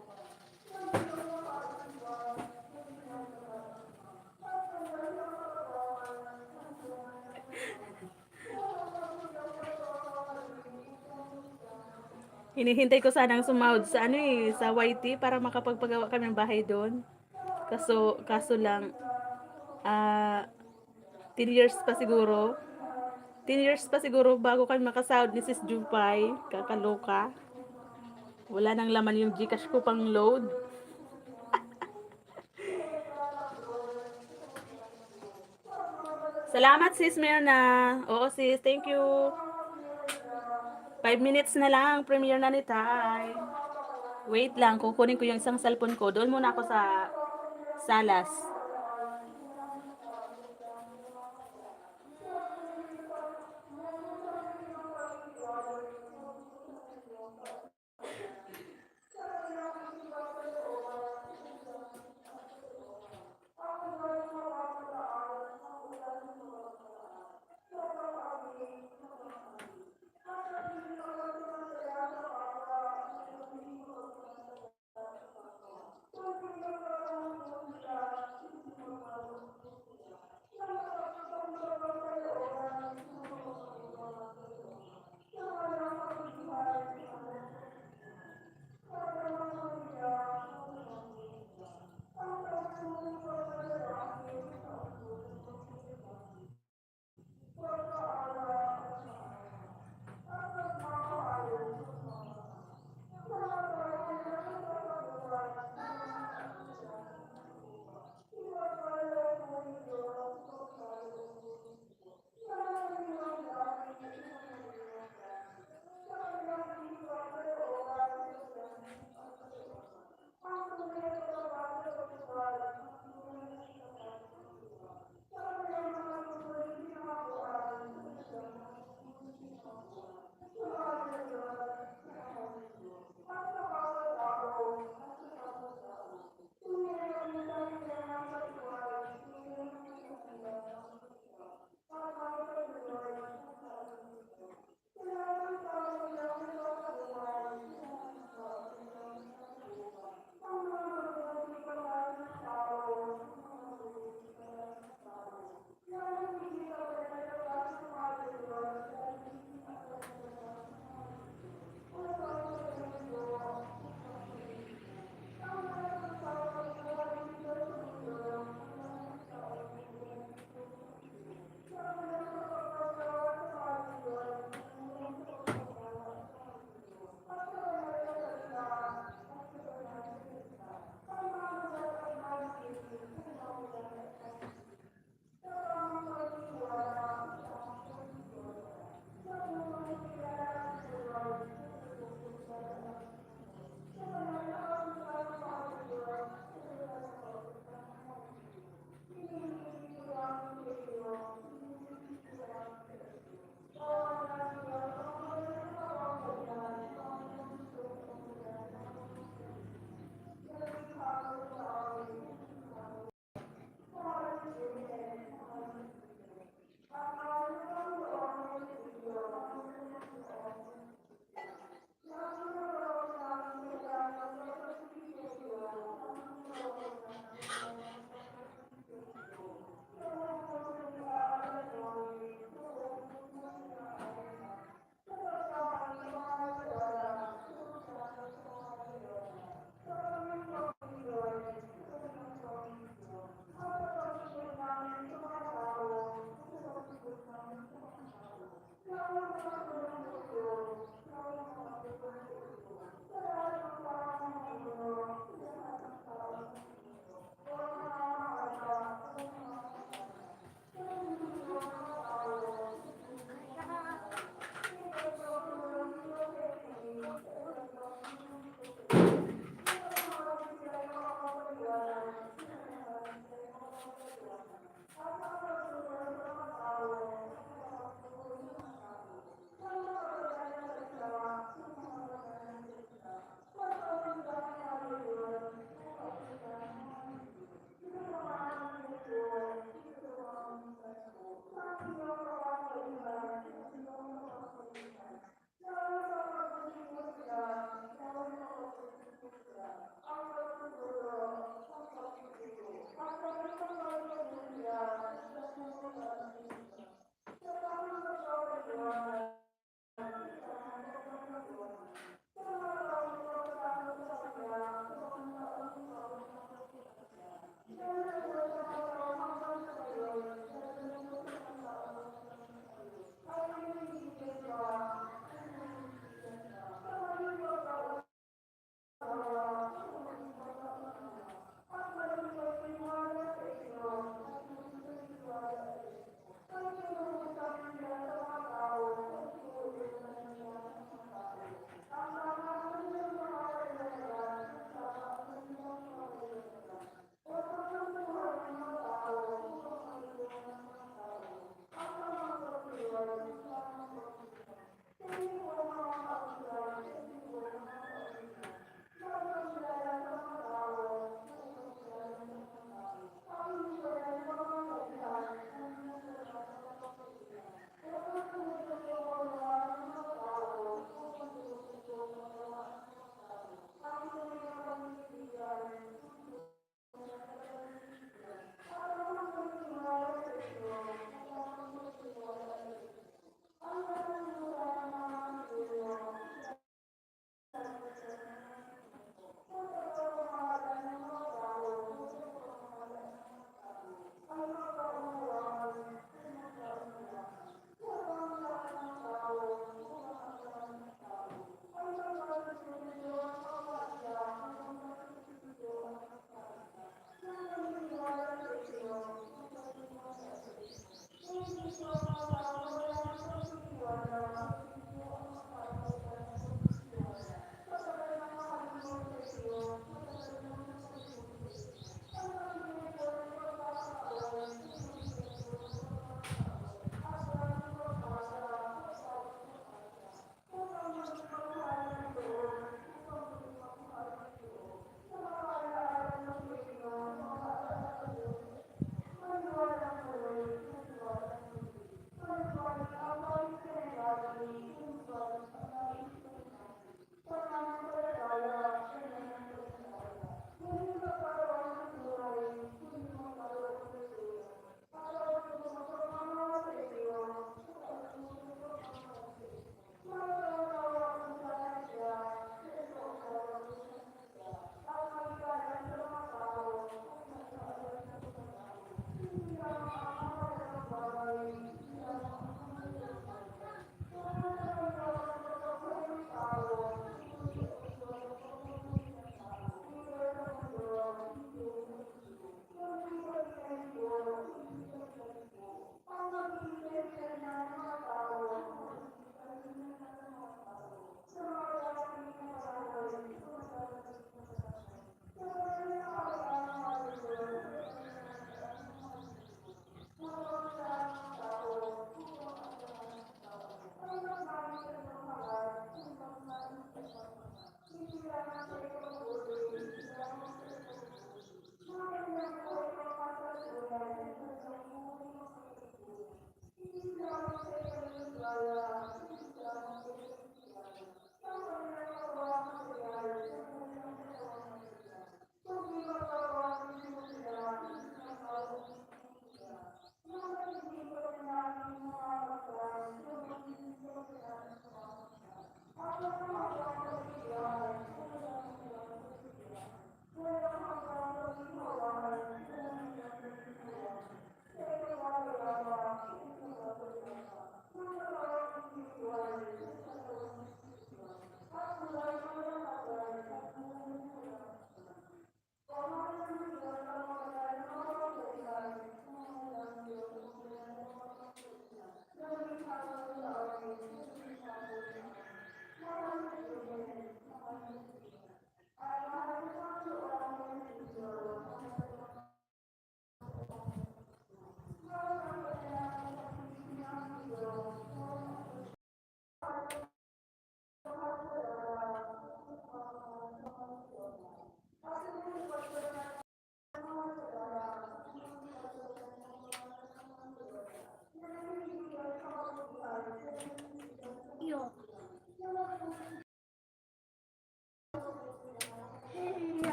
Hinihintay ko sanang sumahod sa ano sa YT para makapagpagawa kami ng bahay doon. Kaso lang, 10 years pa siguro. 10 years pa siguro bago kami makasahod ni Sis Jupay. Kakaloka. Wala nang laman yung Gcash ko pang load. Salamat sis Mirna. Oo sis, thank you. 5 minutes na lang, premiere na ni Tay. Wait lang, kukunin ko yung isang cellphone ko. Doon muna ako sa Salas.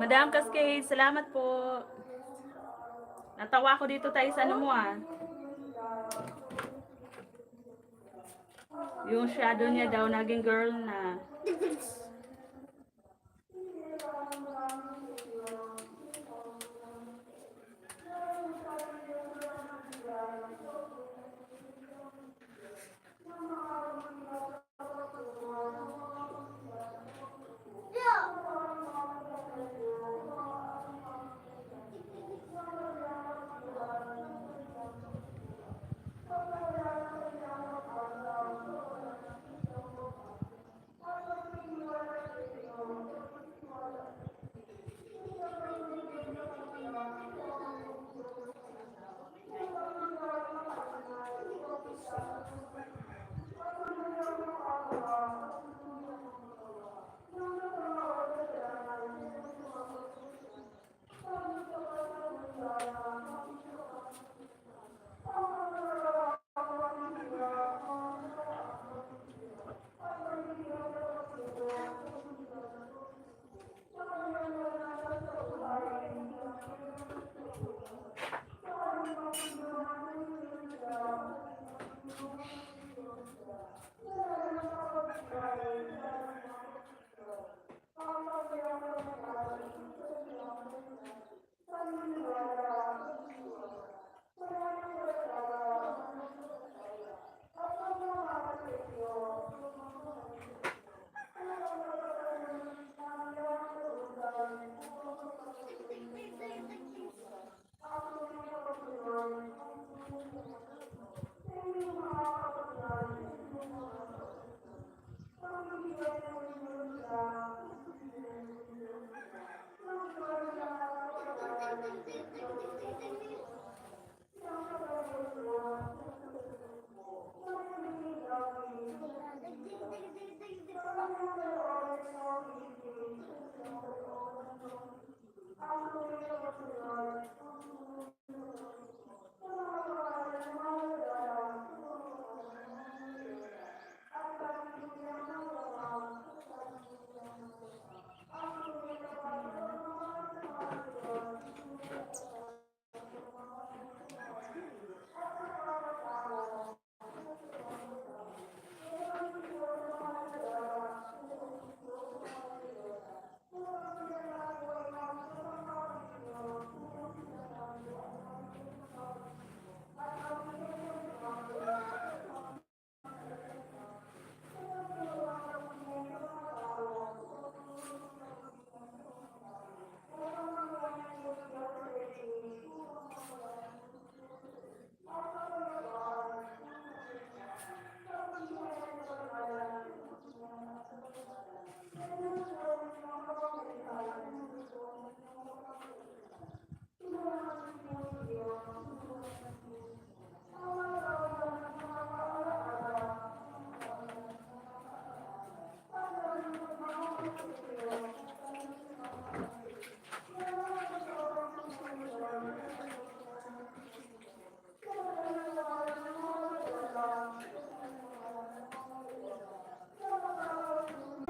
Madam Cascade, salamat po. Natawa ako dito tayo sa ano mo ah. Yung shadow niya daw naging girl na.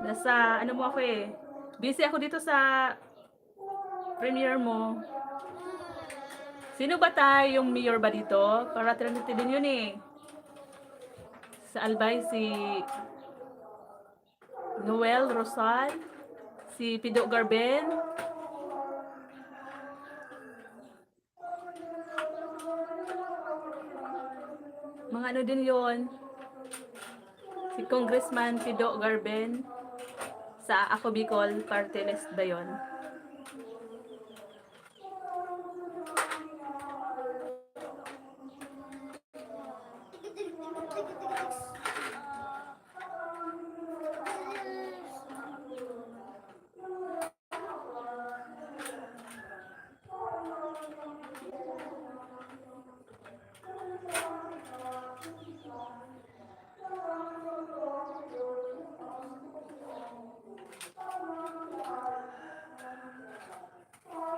Nasa ano mo ako eh. Busy ako dito sa premiere mo. Sino ba tayo yung mayor ba dito? Para Trinity din yun eh. Sa Albay si Noel Rosal, si Pido Garben, mga ano din yon. Si Congressman Pido Garben sa Ako Bicol Party List ba yun?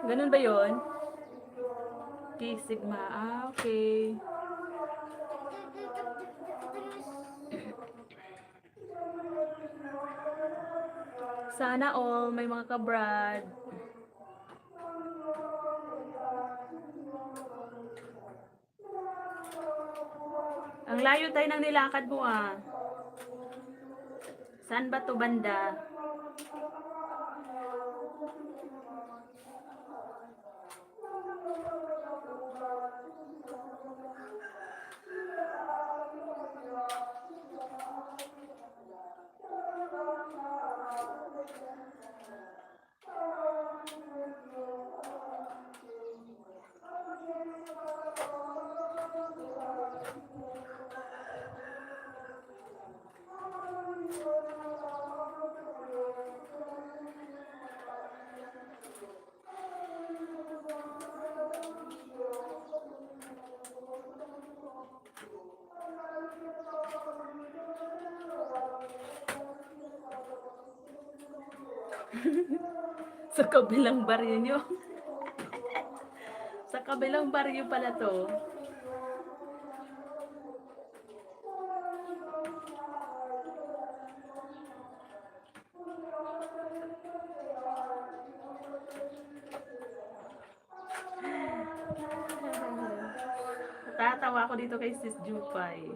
Ganun ba yun? P Sigma. Ah, okay. Sana all may mga kabrad. Ang layo tayo ng nilakad mo ah. Saan ba to banda? Sa kabilang baryo nyo. Sa kabilang baryo pala to. Natatawa ako dito kay Sis Jupay.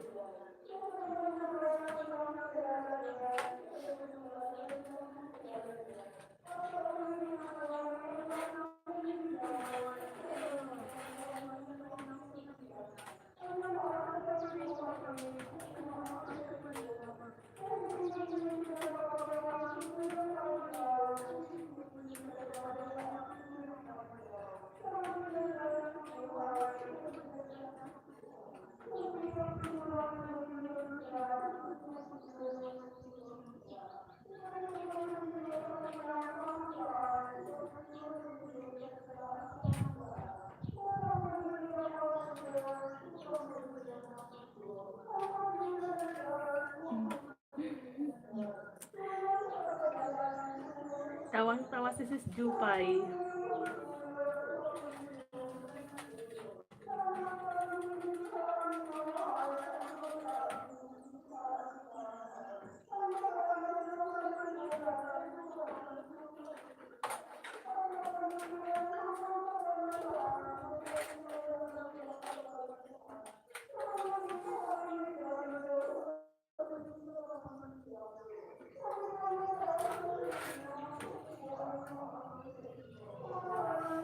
Tawang-tawa si Sis Jupay.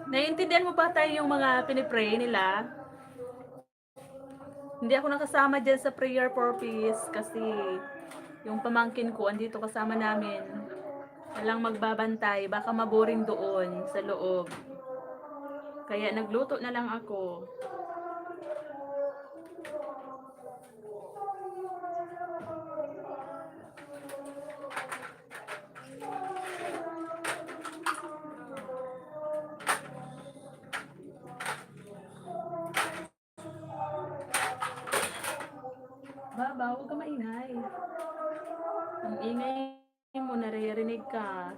Naiintindihan mo ba tayo yung mga pinipray nila? Hindi ako nakasama dyan sa prayer for peace kasi yung pamangkin ko andito kasama namin. Walang magbabantay, baka maboring doon sa loob. Kaya nagluto na lang ako. Baba, huwag ka maingay. Ang ingay mo, naririnig ka.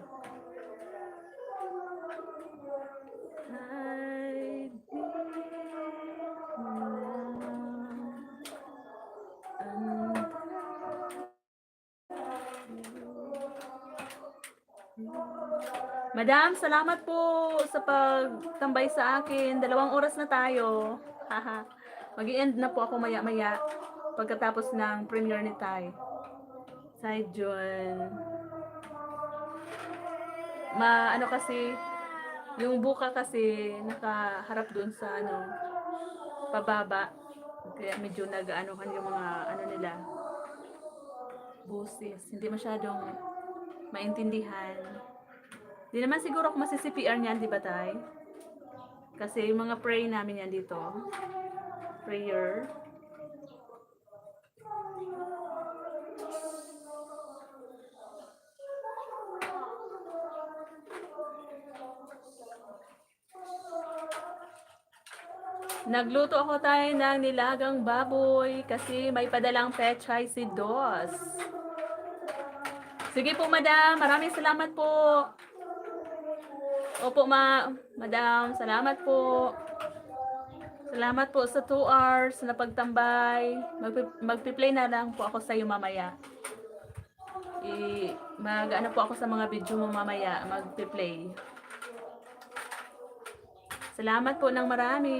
Hide me Madam, salamat po sa pagtambay sa akin. 2 oras na tayo. Haha. Mag-i-end na po ako maya-maya pagkatapos ng premiere ni Tay. Saigon. Ano kasi, yung buka kasi nakaharap doon sa pababa. Kaya medyo nag-aanohan yung mga nila. Busis. Hindi masyadong maintindihan. Hindi naman siguro ako masisi-PR niyan, di ba tay? Kasi yung mga pray namin yan dito. Prayer. Nagluto ako tayo ng nilagang baboy kasi may padalang pechay si Dos. Sige po madam, maraming salamat po. Opo madam, salamat po. Salamat po sa 2 hours na pagtambay. Magpi-play na lang po ako sa iyo mamaya. Mag-ano po ako sa mga video mo mamaya, magpi-play. Salamat po ng marami.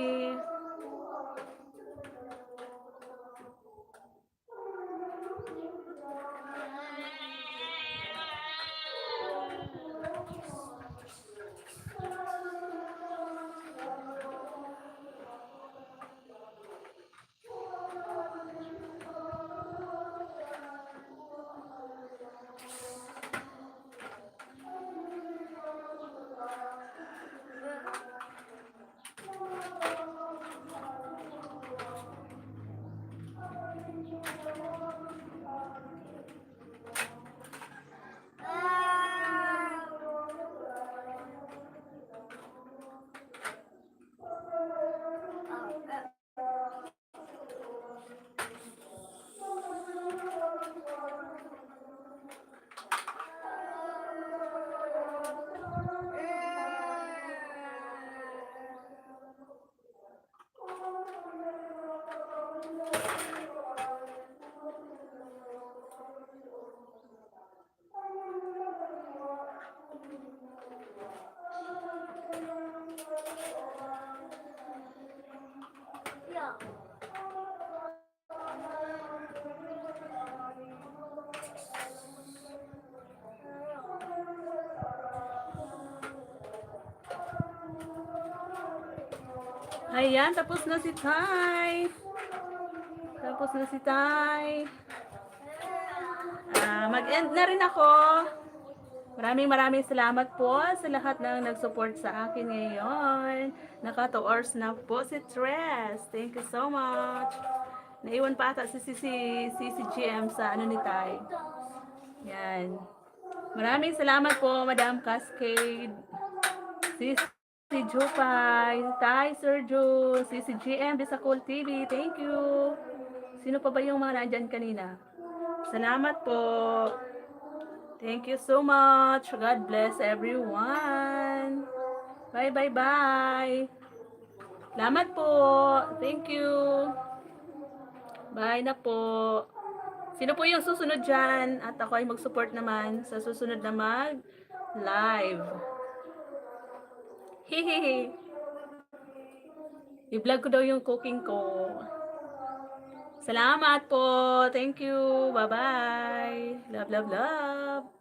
Ayan, tapos na si Tay. Tapos na si Tay. Mag-end na rin ako. Maraming salamat po sa lahat ng nag-support sa akin ngayon. Naka 2 hours na po si Tres. Thank you so much. Naiwan pa ata si GM sa ano ni Tay. Yan. Maraming salamat po, Madam Cascade. Si Jupay, Tay Sergio, si GM Bisacol TV. Thank you. Sino pa ba yung mga nandyan kanina? Salamat po. Thank you so much. God bless everyone. Bye. Salamat po. Thank you. Bye na po. Sino po yung susunod dyan? At ako ay mag-support naman sa susunod na mag-live. Hehehe. I-vlog ko daw yung cooking ko. Salamat po. Thank you. Bye-bye. Love.